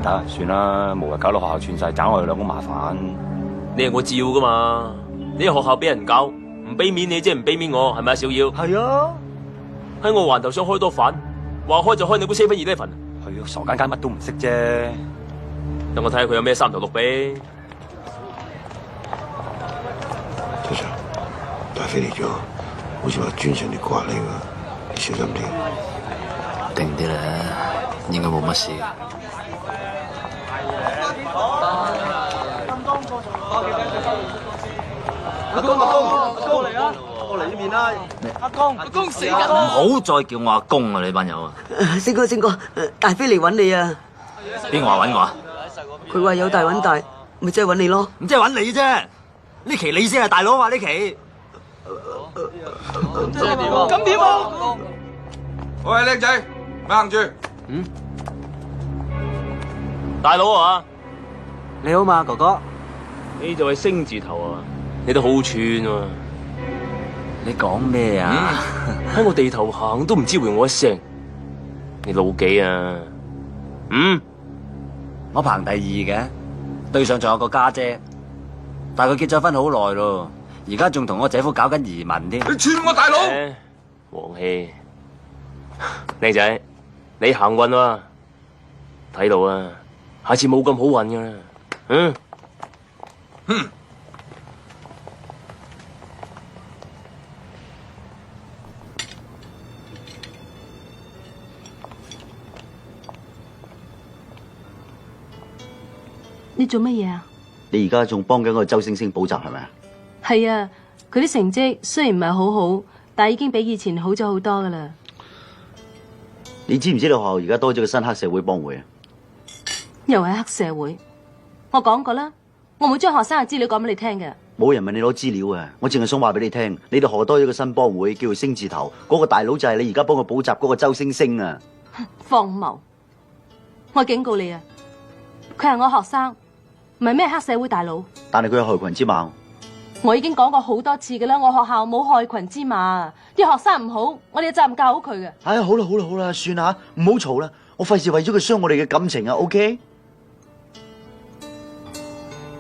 得，算啦，無謂搞到學校串晒，找我哋兩個麻煩。你係我照噶嘛？你喺學校俾人搞，唔俾面你即係唔俾面我，係咪啊？小妖。係啊。喺我環頭想開多飯，話開就開你部 7-11。係啊，傻更更乜都唔識啫。等我睇下佢有咩三頭六臂。隊長，大飛嚟咗，好似話專程嚟刮你㗎，你小心啲。定啲啦，應該冇乜事。阿公嚟啊！過嚟呢邊啦！阿公死緊！唔好再叫我阿公啊！你班友啊！星哥，大飛嚟揾你啊！邊個話揾我啊？佢話有大揾大，咪即係揾你咯。唔即係揾你啫！呢期你先係大佬啊！呢期。咁點啊？喂，靚仔，咪行住。大佬啊！你好嘛，哥哥。你就係星字頭啊！你都好串喎！你講咩啊？喺我地頭行都唔知回我一聲，你老幾啊？我排第2嘅，對上仲有個家姐，但係佢結咗婚好耐咯，而家仲同我姐夫搞緊移民添。你串我大佬！黃氣，靚仔，你行運啊！睇到啊，下次冇咁好運噶啦。你做乜嘢啊？你而家仲幫緊個周星星補習係咪啊？係啊，佢啲成績雖然唔係好好，但係已經比以前好咗好多噶啦。你知唔知道學校而家多咗個新黑社會幫會啊？又係黑社會，我講過啦，我冇將學生嘅資料講俾你聽嘅。冇人問你攞資料啊！我淨係想話俾你聽，你哋學多咗個新幫會，叫做星字頭，嗰個大佬就係你而家幫佢補習嗰個周星星啊！荒謬！我警告你啊，佢係我學生，唔係咩黑社會大佬。但係佢有害群之馬。我已經講過好多次㗎啦，我學校冇害群之馬，啲學生唔好，我哋有責任教好佢嘅。哎呀，好啦好啦好啦，算啦，唔好嘈啦，我費事為咗佢傷我哋嘅感情啊 ，OK？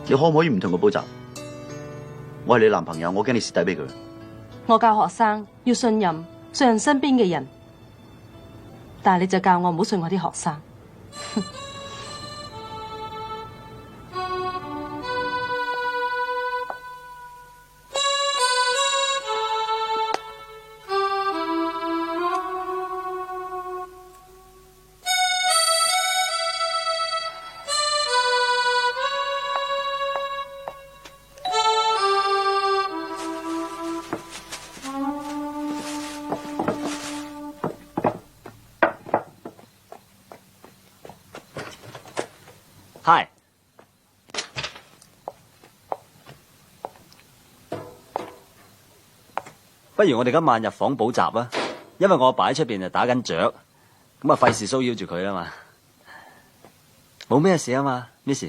你可唔可以唔同佢補習？我係你男朋友，我驚你蝕底俾佢。我教學生要信任身邊嘅人，但係你就教我唔好信我啲學生。嗨，不如我哋今晚入房補習啊！因為我阿爸喺出邊就打緊雀，咁啊費事騷擾住佢啊嘛。冇咩事啊嘛 ，Miss。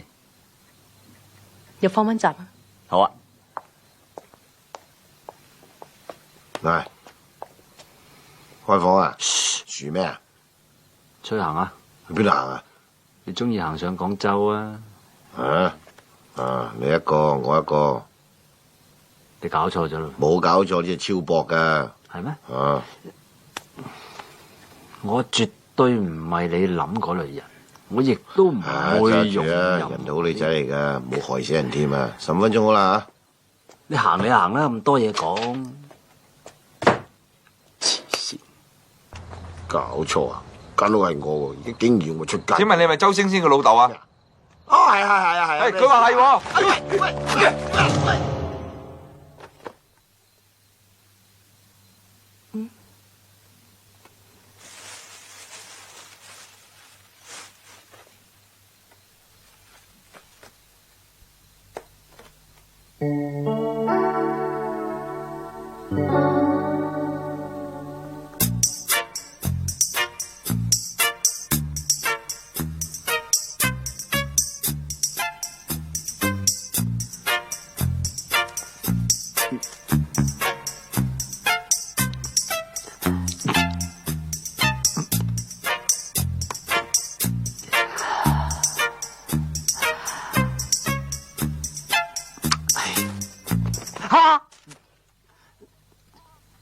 入房溫習啊！好啊。嚟，開房啊！噓咩啊？出去行啊！去邊度行啊？你中意行上廣州啊？你一個，我一個。你搞錯咗咯？冇搞錯，呢係超薄噶。係咩？我絕對唔係你諗嗰類人，我亦都唔會用人好女仔嚟噶，冇害死人添啊！15分鐘好啦你行你行啦，咁多嘢講。黐線！搞錯啊！間屋係我喎，而家竟然要我出街。請問你係咪周星星嘅老豆啊？係啊！佢話係喎。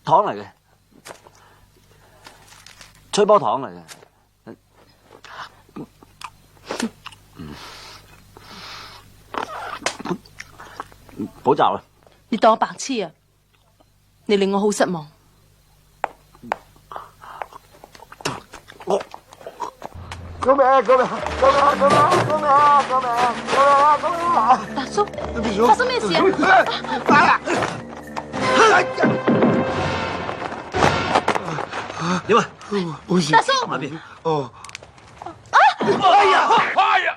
糖嚟嘅，吹波糖嚟嘅。補習啊！你當我白痴啊！你令我好失望。救命！救命！救命！救命！救命！救命！救命！大叔，發生咩事啊？點啊？冇事。大叔，埋邊？哦。哎呀！哎呀！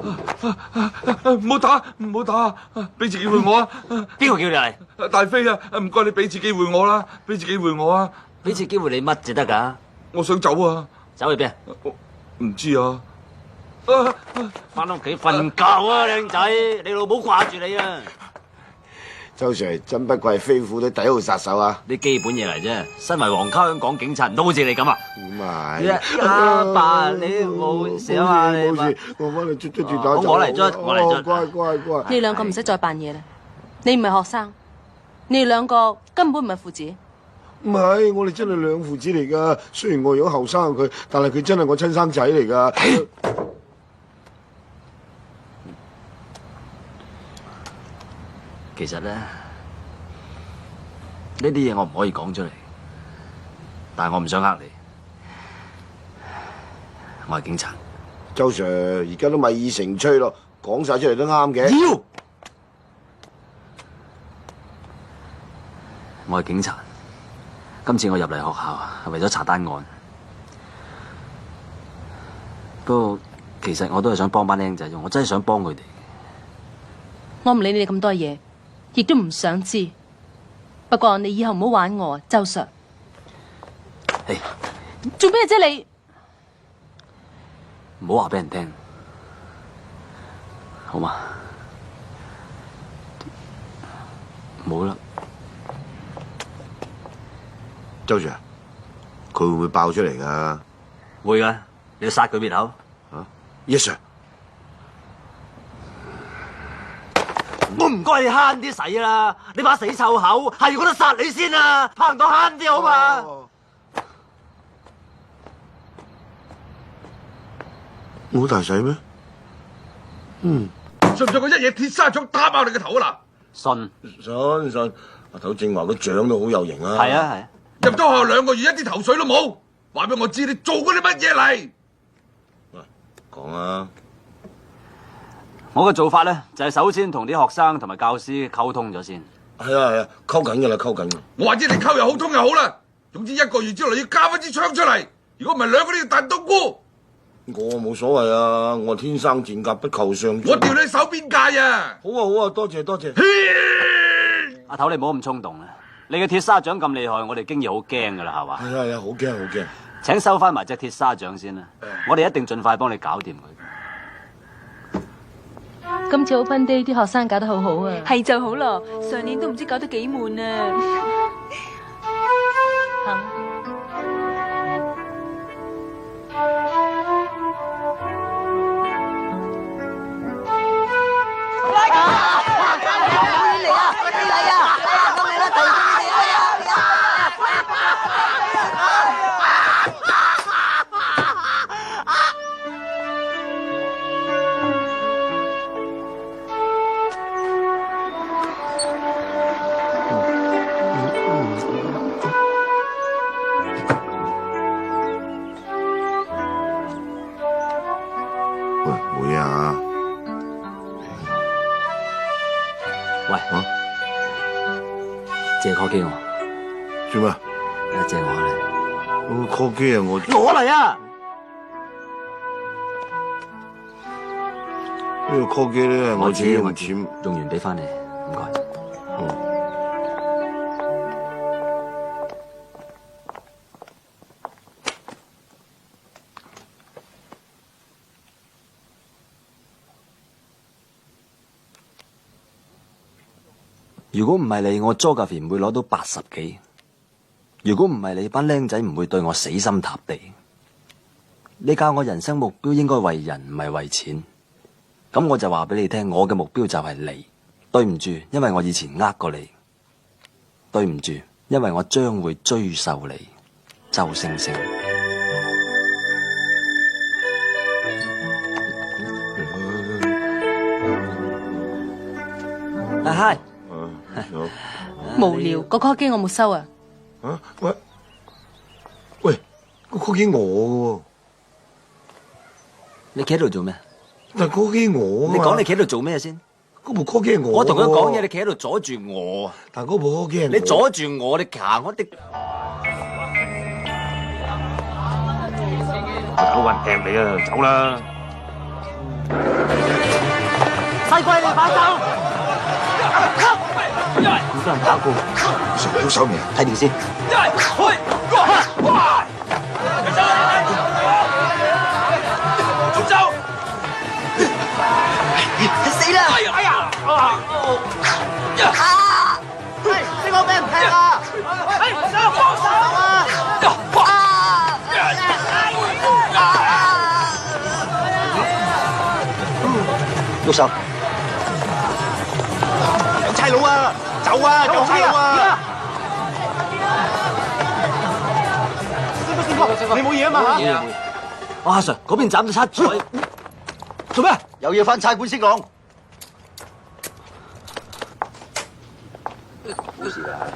唔好打，唔好打，俾次機會我啊！邊個叫你嚟？大飛啊，唔該你俾次機會我啦，俾次機會我啊！俾次機會你乜就得㗎？我想走啊！走去邊？唔知啊！翻屋企瞓覺啊，靚仔！你老母掛住你啊！周 Sir 真不愧係飛虎隊第一號殺手啊！啲基本嘢嚟啫。身為皇家香港警察，都好似你咁啊！咁係。阿爸，你冇事啊嘛？你冇事，我幫你捽住打走。我嚟捽，我嚟捽。乖乖乖。你兩個唔使再扮嘢啦！你唔係學生，你哋兩個根本唔係父子。唔係，我哋真係兩父子嚟噶。雖然我養後生佢，但係佢真係我親生仔嚟噶。其實咧，呢啲嘢我唔可以講出嚟，但係我唔想呃你。我係警察。周 Sir 而家都米已成炊咯，講晒出嚟都啱嘅。妖！我係警察。今次我入嚟學校係為咗查單案，不過其實我都係想幫班僆仔，我真係想幫佢哋。我唔理你哋咁多嘢，亦都唔想知。不過你以後唔好玩我啊，周 Sir。做咩啫你？唔好話俾人聽，好嘛？冇啦。周 Sir，佢會唔會爆出嚟噶？會噶，你要殺佢滅口。Yes Sir。我唔該你慳啲使啦，你把死臭口係覺得殺你先啊，拍唔到慳啲好嘛？我好大使咩？信唔信我一嘢鐵砂掌打爆你個頭啊嗱？信，阿頭正話個獎都好有型啊！係啊！入咗學校2個月，一啲頭緒都冇，話俾我知你做過啲乜嘢嚟？講啊！我嘅做法咧，就係首先同啲學生同埋教師溝通咗先。係啊，溝緊㗎啦，溝緊。我話知你溝又好，通又好啦。總之1個月之內要交翻支槍出嚟，如果唔係2個都要燉冬菇。我冇所謂啊，我天生賤格不求上進。我調你手邊界啊！好啊，多謝。阿頭你唔好咁衝動啊！你嘅鐵砂掌咁厲害，我哋經已好驚㗎啦，係嘛？係啊，好驚。請收翻埋隻鐵砂掌先啦，我哋一定盡快幫你搞掂佢。今次 Open Day 啲學生搞得好好啊！係就好咯，上年都唔知搞得幾悶啊！借 call 機我，做咩？借我嚟。我 call 機啊，我攞嚟啊！呢個 call 機咧，我自己用錢用完俾翻你，唔該。如果唔係你，我 Josephine 唔會攞到80幾。如果唔係你，班僆仔唔會對我死心塌地。你教我人生目標應該為人，唔係為錢。咁我就話俾你聽，我嘅目標就係你。對唔住，因為我以前呃過你。對唔住，因為我將會追究你。周星星。嗨。無聊，個 call 機我冇收啊！喂，個 call 機我嘅喎，你企喺度做咩？但係 call 機我啊！你講你企喺度做咩先？嗰部 call 機我。我同佢講嘢，你企喺度阻住我啊！但係嗰部 call 機你阻住我，你行我哋。我搵掟你啊，走啦！細貴你把手。好多人打過，上到手未？睇定先。死啦！哎呀！喂，呢個俾人劈啊！幫手啊！喐手！有差佬啊！走啊！有差佬啊！你冇嘢啊嘛？阿 Sir 嗰邊斬到七彩，做咩？有嘢翻差館先講。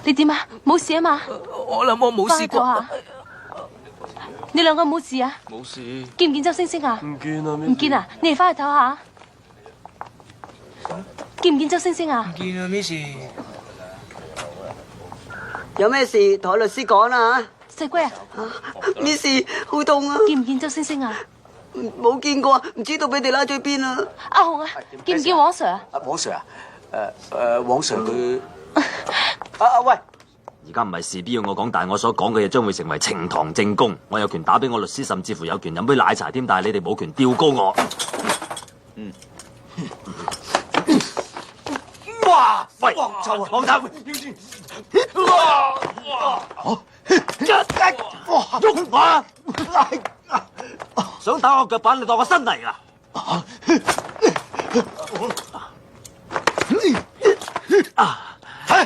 你點啊？冇事啊嘛？我諗我冇試過。你兩個冇事啊？冇事。見唔見周星星啊？唔見啊！唔見啊？你哋翻去唞下。見唔見周星星啊？唔見啊，Miss。有咩事同律師講啦嚇。細龜啊，Miss 好痛啊！見唔見周星星啊？冇見過，唔知道俾你拉咗邊啊！阿紅啊，見唔見黃 Sir 啊？黃 Sir 啊？黃 Sir 佢喂！而家唔係事必要我講，但係我所講嘅嘢將會成為呈堂證供。我有權打俾我律師，甚至乎有權飲杯奶茶添，但係你哋冇權吊高我。哇！喂，黃臭啊！黃臭！哇！喐我啊！想打我腳板，你當我新嚟啊！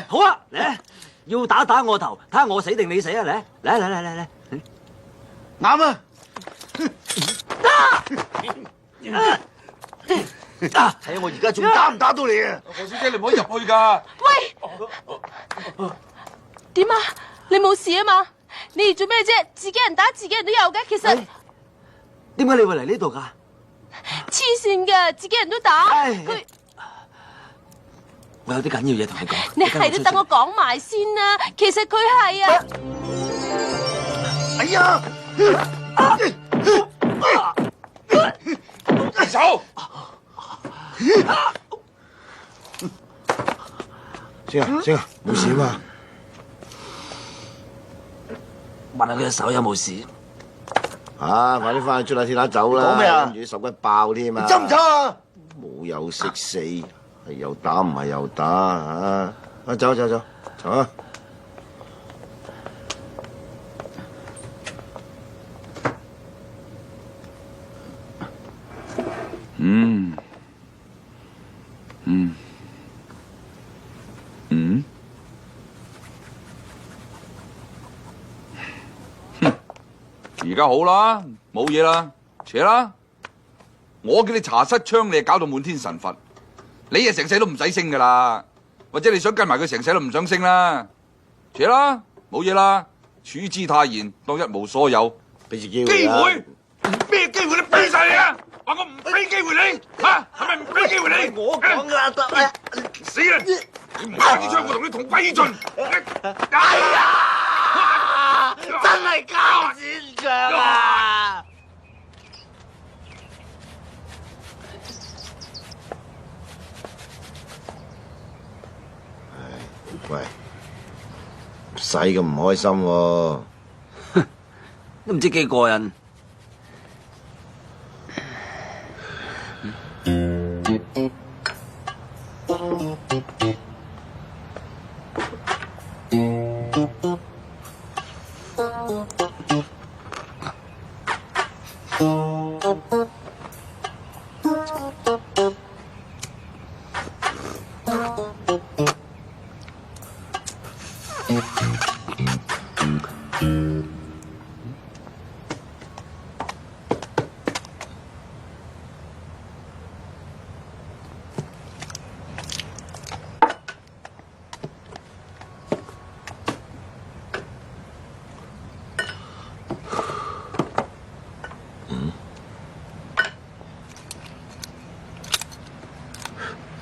好啊，嚟！要打我頭，睇下我死定你死啊！嚟！啱啊！睇下我而家仲打唔打到你啊！何小姐，你唔可以入去㗎。喂，點啊？你冇事啊嘛？你哋做咩啫？自己人打自己人都有嘅，其實點解你會嚟呢度㗎？黐線㗎，自己人都打佢。我有啲緊要嘢同你講。你係都等我講埋先啦。其實佢係啊。哎呀！住手！星啊，冇事嘛？問下佢隻手有冇事？快啲翻去出下鐵打走啦！講咩啊？跟住手骨爆添啊！執唔執啊？冇有食死，係又打唔係又打啊！走啊！而家好啦，冇嘢啦，扯啦！我叫你查失槍，你搞到滿天神佛，你啊成世都唔使升噶啦，或者你想跟埋佢成世都唔想升啦，扯啦，冇嘢啦，處之泰然，當一無所有。俾次機會啦！咩機會？你俾晒你啊！話我唔俾機會你，嚇係咪唔俾機會你？我講噶啦，死啦！你唔打支槍，我同你同歸於盡。哎呀！真係交戰場啊！喂，唔使咁唔開心喎。都唔知幾過癮。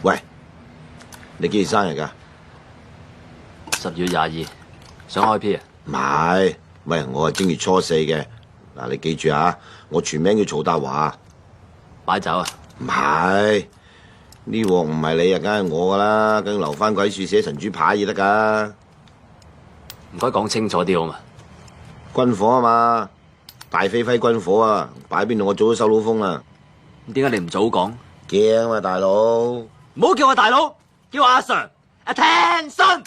喂，你幾時生日㗎？10月22，想開 P 啊？唔係，喂，我係正月初4嘅。嗱，你記住啊，我全名叫曹達華。擺酒啊？唔係，呢鑊唔係你啊，梗係我噶啦，梗留翻鬼樹寫神主牌至得噶。唔該講清楚啲好嘛？軍火啊嘛，大飛揮軍火啊，擺邊度我早都收到風啦。點解你唔早講？驚啊嘛，大佬！唔好叫我大佬，叫我阿 Sir。Attention！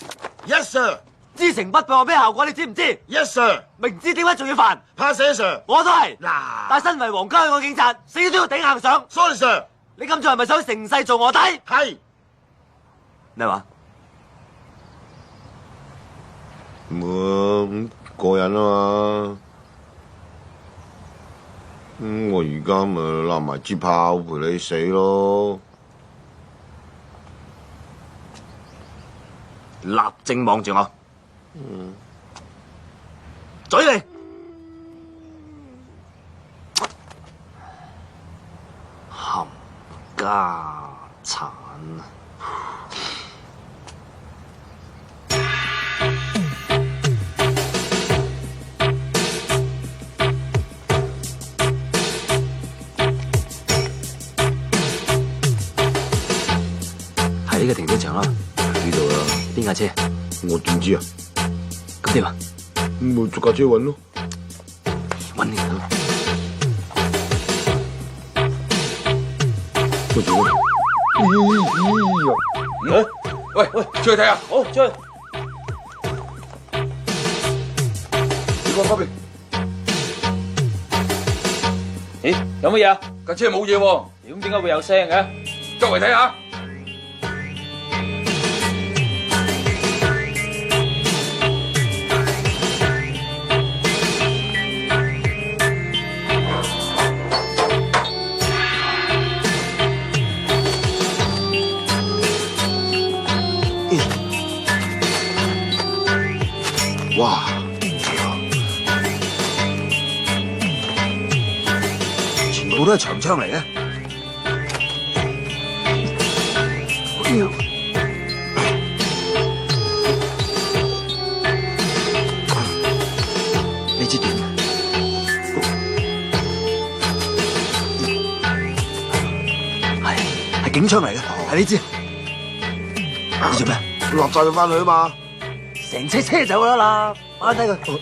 Yes sir。知情不報有咩效果？你知唔知 ？Yes sir。明知點解仲要煩？怕死 Sir。我都係。嗱，但身為皇家香港警察，死都要頂硬上。Sorry Sir。你咁做係咪想成世做卧底？係。咩話？咁過癮啊嘛！我而家咪攬埋支炮陪你死咯！立正望住我，嘴你！冚家產！喺呢個停車場啦，呢度啦。邊架車？我點知啊？咁點啊？咪逐架車揾咯。揾你啦！喂，出去睇下。好，出去。你講嗰邊。咦，有乜嘢啊？架車冇嘢喎。咁點解會有聲嘅？周圍睇下。哇！全部都係長槍嚟嘅。呢支點？係警槍嚟嘅，係呢支。你做咩？立晒佢翻去啊嘛！成車車走咗啦，擺低佢。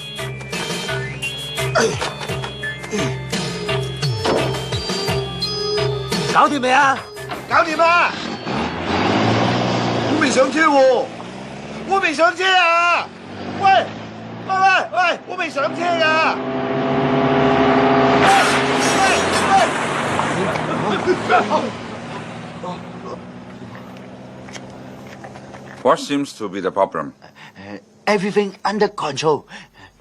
搞掂未啊？搞掂啦！我未上車喎，我未上車啊！喂，我未上車啊！What seems to be the problem? Everything under control.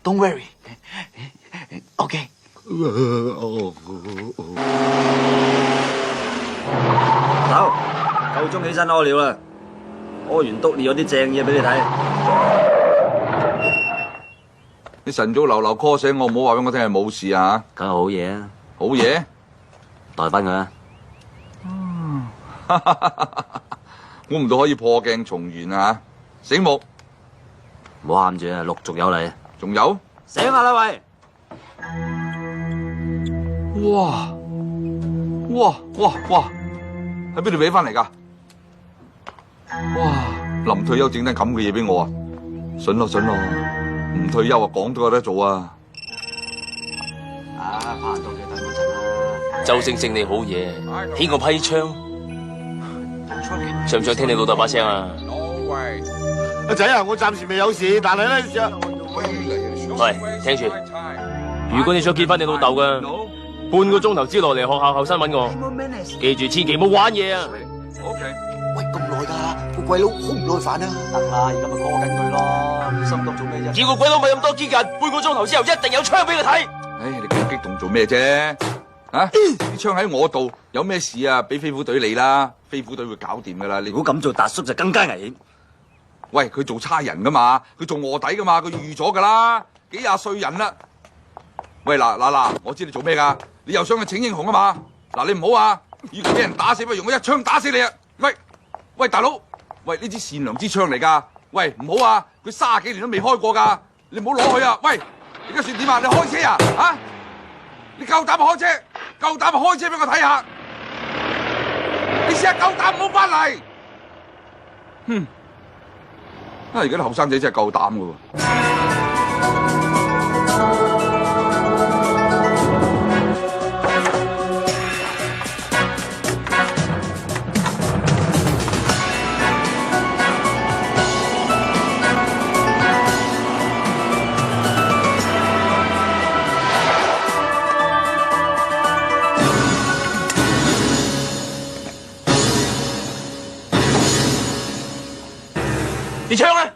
Don't worry. Okay. 走，夠鐘起身屙尿啦！屙完督尿有啲正嘢俾你睇。你晨早流 call 醒我，唔好話俾我聽係冇事啊！梗係好嘢啊！好嘢，代翻佢啊！估唔到可以破鏡重圓啊！醒目，唔好喊住啊！陸續有嚟，仲有醒下啦喂！哇！喺邊度俾翻嚟㗎？哇！臨退休整單咁嘅嘢俾我啊！筍咯，唔退休啊，講都有得做啊！啊，拍到嘅等我陣啦。周星星你好嘢，起個批槍，想唔想聽你老豆把聲啊？阿仔啊，我暫時未有事，但係咧，喂，聽住，如果你想見翻你老豆嘅，半個鐘頭之內嚟學校後生揾我，記住千祈唔好玩嘢啊 ！OK。喂，咁耐㗎，個鬼佬好唔耐煩啊！得啦，而家咪 call 緊佢咯，心急做咩啫？叫個鬼佬咪咁多堅韌，半個鐘頭之後一定有槍俾佢睇。唉，你咁激動做咩啫？啊！啲槍喺我度，有咩事啊？俾飛虎隊你啦，飛虎隊會搞掂噶啦。你如果咁做達叔就更加危險。喂，佢做差人噶嘛，佢做卧底噶嘛，佢預咗噶啦，幾廿歲人啦。喂，嗱，我知你做咩噶，你又想去請英雄啊嘛？嗱，你唔好啊，如果俾人打死，不如用我一槍打死你啊！喂，大佬，喂，呢支善良支槍嚟噶，喂，唔好啊，佢30幾年都未開過噶，你唔好攞去啊！喂，而家算點啊？你開車啊？啊？你夠膽開車？夠膽開車俾我睇下！你試下夠膽唔好翻嚟。哼！而家啲後生仔真係夠膽噶喎。你槍啊！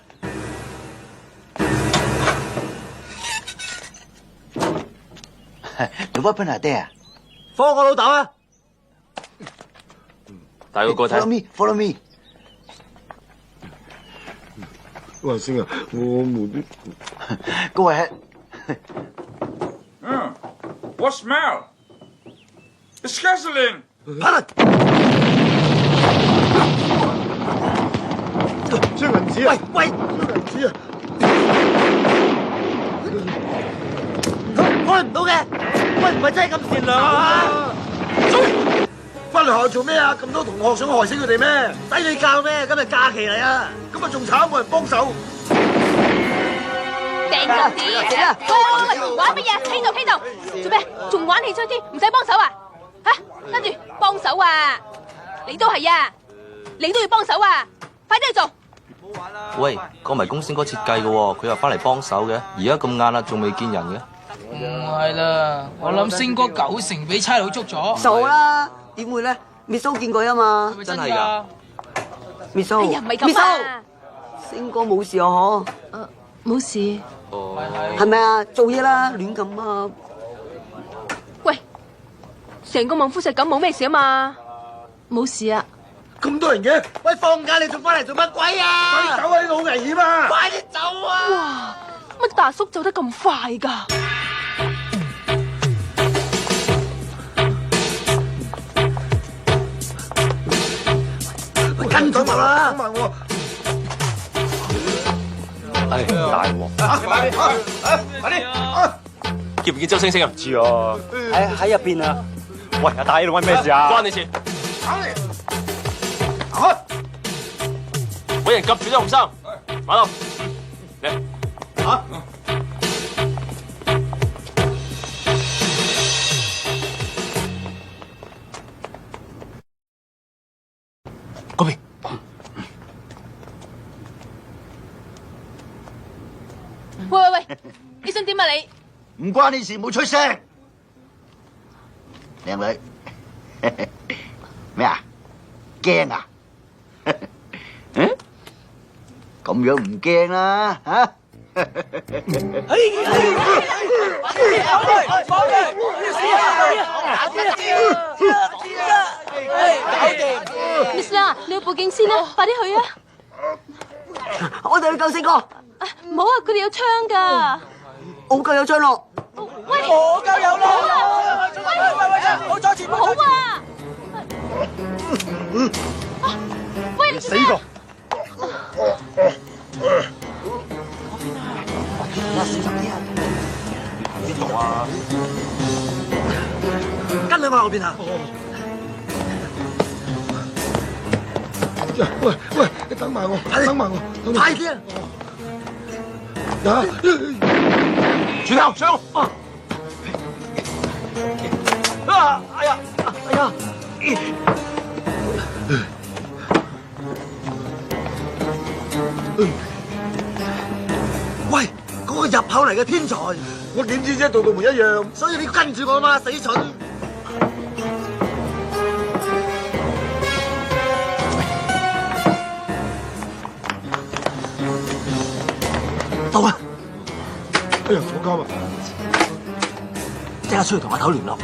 你 weapon are there？ 放我老豆啊！帶個過睇。 Follow me。華星啊，我冇啲。Go ahead。What smell? It's gasoline. 張銀紙啊！喂，張銀紙啊！開唔到嘅，喂，唔係真係咁善良啊嘛！翻嚟學校做咩啊？咁多同學想害死佢哋咩？使你教咩？今日假期嚟啊！咁啊仲慘，冇人幫手。掟手指，喂，玩乜嘢？喺度，做咩？仲玩起槍添？唔使幫手啊？吓，跟住幫手啊！你都係啊，你都要幫手啊！快啲去做！喂，個迷宮先哥設計嘅喎，佢又翻嚟幫手嘅，而家咁晏啦，仲未見人嘅。唔係啦，我諗星哥90%俾差佬捉咗。傻啦，點會咧？Miss O見過啊嘛。真係㗎 ？Miss O，哎呀，唔係咁啊！星哥冇事啊嗬？冇事。係咪啊？做嘢啦，亂咁啊！喂，成個孟夫石咁冇咩事啊嘛？冇事啊！咁多人嘅，喂，放假你仲翻嚟做乜鬼啊？快啲走啊！呢度好危險啊！快啲走啊！哇，乜大叔走得咁快㗎？跟住我啦！等埋我。唉，大鑊！快啲！見唔見周星星啊？唔知啊。喺入邊啊！喂，阿大，你揾咩事啊？關你事。揾人夾住啲紅衫，馬路嚟嚇！嗰邊。喂，你想點啊你？唔關你事，冇出聲。靚女，咩啊？驚啊？咁樣唔驚啦，嚇！Miss 啦，你去報警先啦，快啲去啊！我哋去救星哥。唔好啊，佢哋有槍㗎。我夠有槍咯。喂，我夠有咯。喂，我再前好啊！喂，你死個！邊度啊？跟你往後邊行。喂，你等埋我，等埋我，快啲啊！轉頭上！哎呀！喂，嗰個入口嚟嘅天才，我點知啫？度度門一樣，所以你跟住我嘛，死蠢！到啊！哎呀，坐監啊！即刻出去同阿頭聯絡。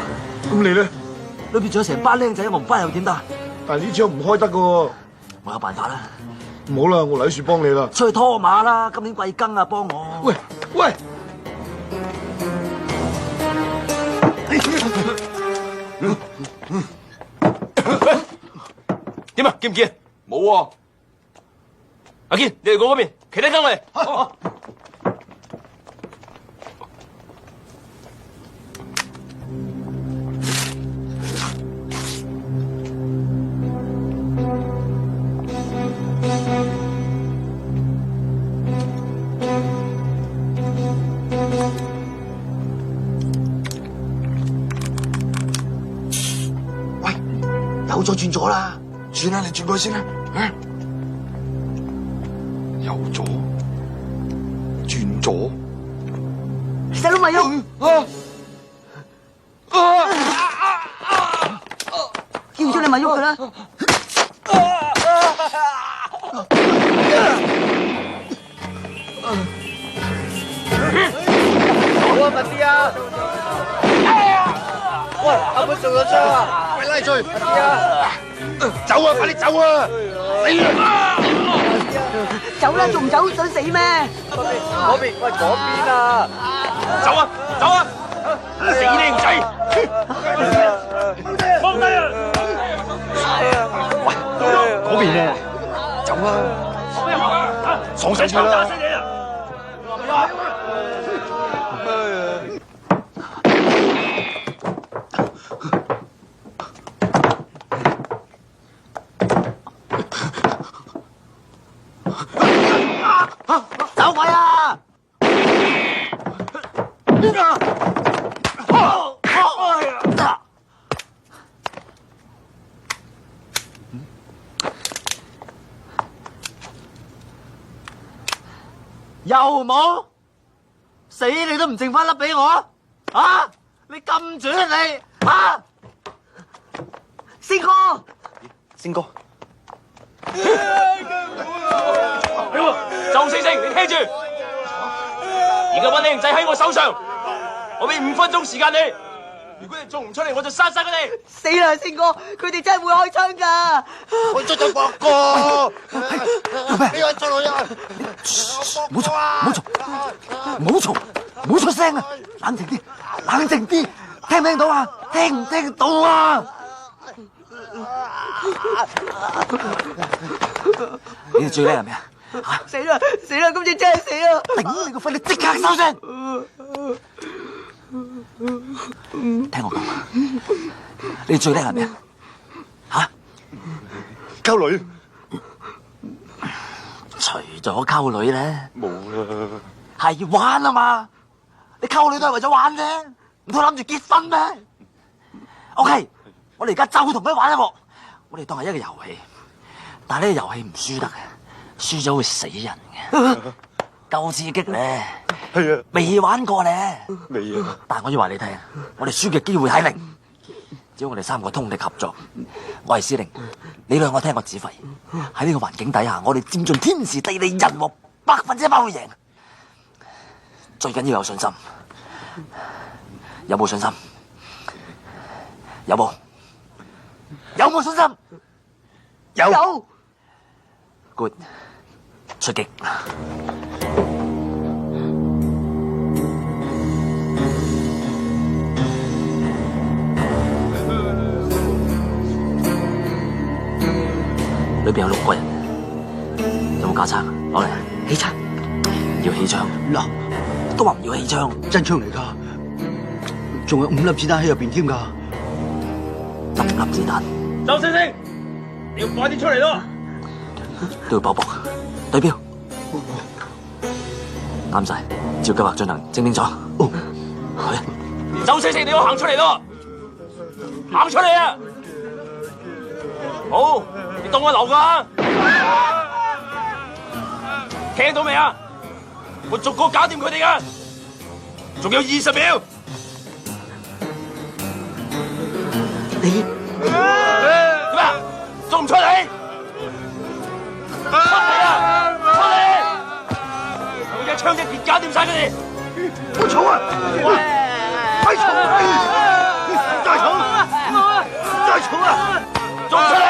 咁你咧？裏邊仲有成班僆仔，我唔翻又點得？但係呢槍唔開得噶喎。我有辦法啦。唔好啦，我嚟樹幫你啦。出去拖馬啦！今年貴庚啊，幫我。喂！點啊？見唔見？冇喎。阿堅，你哋過嗰邊，企低跟我嚟。右左轉左啦。轉啦，你轉過去先啦。啊，右左，轉左。細佬咪喐，叫咗你咪喐佢啦。好啊，快啲啊！喂，阿妹中咗槍啊！快拉追！快啲啊！走啊！快啲走啊！死啊！走啦，仲唔走？想死咩？嗰邊，喂，嗰邊啊！走啊！走啊！死靚仔！放低啊！喂，嗰邊咧，走啊！爽死佢啦！走鬼啊！又冇死你都唔剩翻粒俾我啊！你咁轉你啊！星哥，星哥，周星星，你聽住，而家搵靚仔喺我手上，我俾5分鐘時間你。如果你做唔出嚟，我就殺晒佢哋。死啦，星哥，佢哋真係會開槍㗎！我出咗博哥，呢個出女啊！唔好出聲啊！冷靜啲，聽唔聽到啊？聽唔聽到啊？你哋最叻係咩啊？死啦，今次真係死啦！頂你個肺！你即刻收聲！聽我講，你哋最叻係咩啊？溝女。除咗溝女咧，冇啦。係玩啊嘛！你溝女都係為咗玩啫，唔通諗住結婚咩 ？OK， 我哋而家就同佢玩一幕，我哋當係一個遊戲，但係呢個遊戲唔輸得嘅，輸咗會死人嘅，夠刺激咧。係啊，未玩過咧，未啊。但係我要話你聽，我哋輸嘅機會係0，只要我哋3個通力合作，我係司令，你兩個聽我指揮，喺呢個環境底下，我哋佔盡天時地利人和，100%會贏。最緊要有信心，有冇信心？有冇？有冇信心？有。Good， 出擊。裏邊有6個人，有冇架撐？攞嚟起槍，要起槍嗱，都話唔要起槍，真槍嚟㗎，仲有5粒子彈喺入邊添㗎。5粒子彈。周星星，你要快啲出嚟咯！都要搏搏，對標，啱晒，照計劃進行，精清楚。周星星，你要行出嚟咯，行出嚟啊！好。你當我流㗎？聽到未啊？我逐個搞掂佢哋㗎，仲有20秒。你點啊？仲唔出嚟？出嚟啊！出嚟！我一槍一劍搞掂晒佢哋。我嘈啊！快嘈！再嘈！再嘈啊！仲出嚟！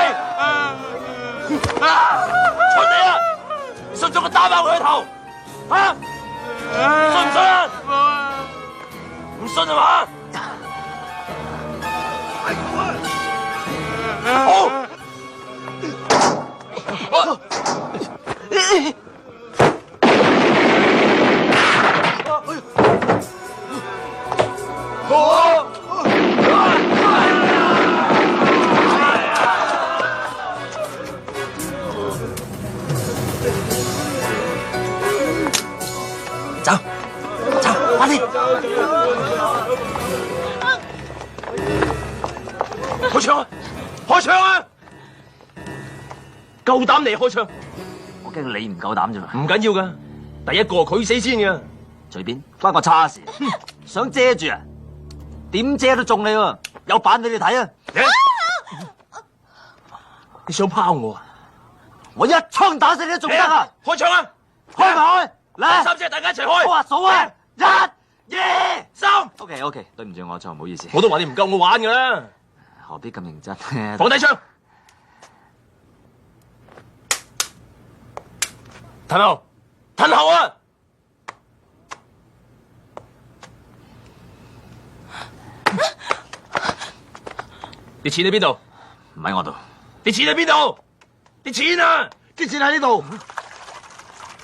出嚟啊！信唔信我打爆佢個頭？啊！信唔信啊？唔信係嘛？好。走，快啲！開槍啊！開槍啊！夠膽你開槍？我驚你唔夠膽啫嘛。唔緊要噶，第一個佢死先噶。隨便，關我叉事。想遮住啊？點遮都中你喎！有版俾你睇啊！你想拋我啊？我一槍打死你都仲得啊！開槍啊！開咪開！嚟3隻大家一齊開！好啊，數啊！1、2、3。OK， 對唔住我錯，唔好意思。我都話你唔夠我玩噶啦。何必咁認真？放低槍。褪後，褪後啊！啲錢喺邊度？唔喺我度。啲錢喺邊度？啲錢啊！啲錢喺呢度，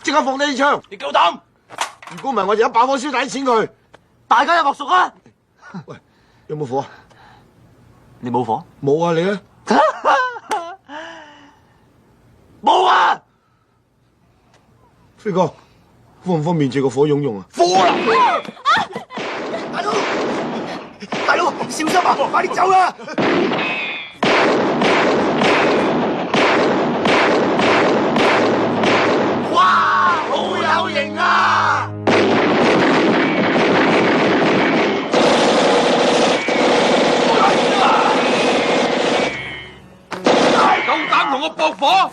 即刻放低啲槍。你夠膽？如果唔係，我就一把火燒底錢佢。大家有莫屬啊！喂，有冇火啊？你冇火？冇啊，你咧？冇啊！飛哥，方唔方便借個火用啊？火啦！大佬，小心啊！快啲走啦！哇，好有型啊！夠膽同我搏火，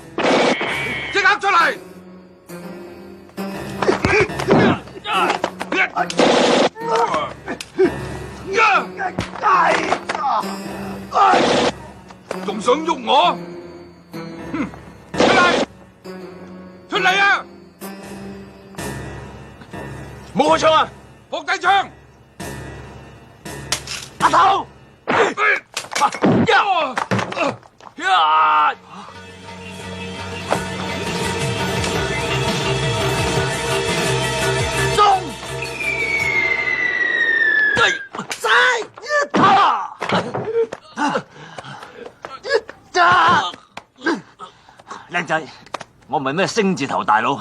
即刻出嚟！仲想喐我？出嚟！出嚟啊！冇開槍啊！放低槍！阿頭！中！靚仔，我唔係咩星字頭大佬，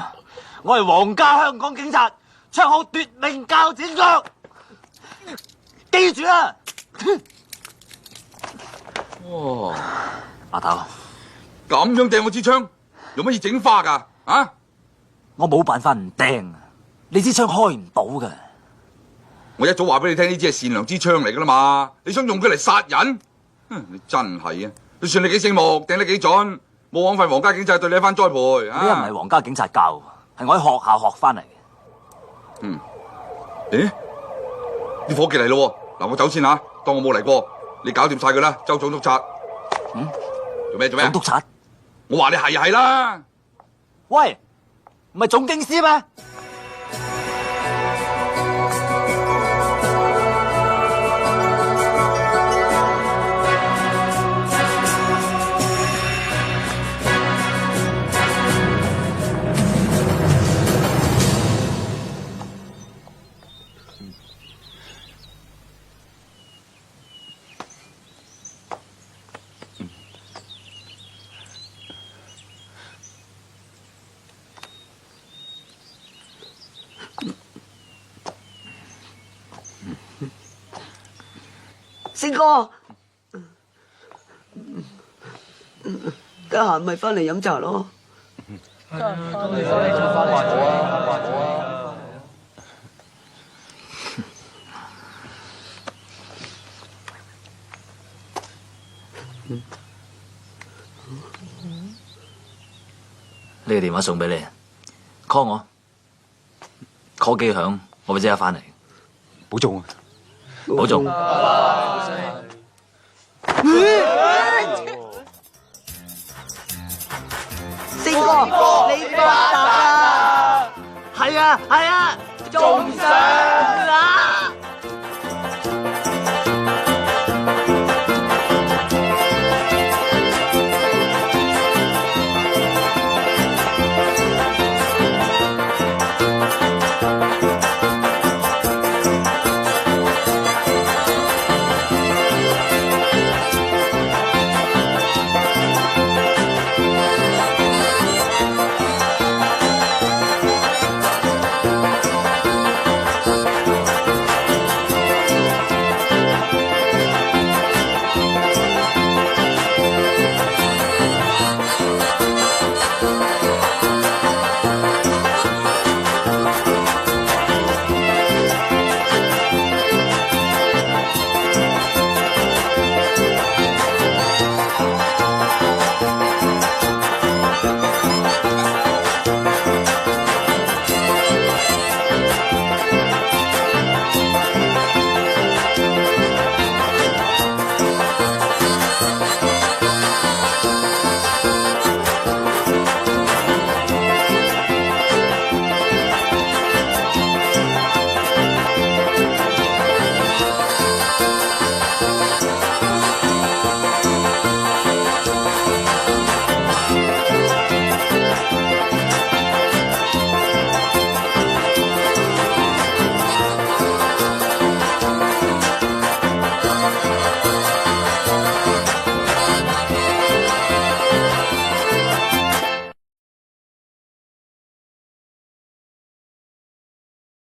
我係皇家香港警察，綽號奪命鉸剪腳，記住啊！哇！阿頭，咁樣掟我支槍，用乜嘢整花噶？啊！我冇辦法唔掟，你支槍開唔到噶。我一早話俾你聽，呢支係善良支槍嚟噶啦嘛！你想用佢嚟殺人？你真係啊！就算你幾醒目，掟得幾準，冇枉費皇家警察對你一番栽培。呢個唔係皇家警察教，係我喺學校學翻嚟嘅。咦？啲伙計嚟咯！嗱，我走先吓，當我冇嚟過。你搞掂晒佢啦，周總督察。做咩？總督察？我話你係啦。喂，唔係總警司咩？星哥，得閒咪翻嚟飲茶咯。呢個電話送俾你 ，call 我 ，call 機響，我會即刻翻嚟。保重啊！保重。星哥，你發達啦！係啊，係啊。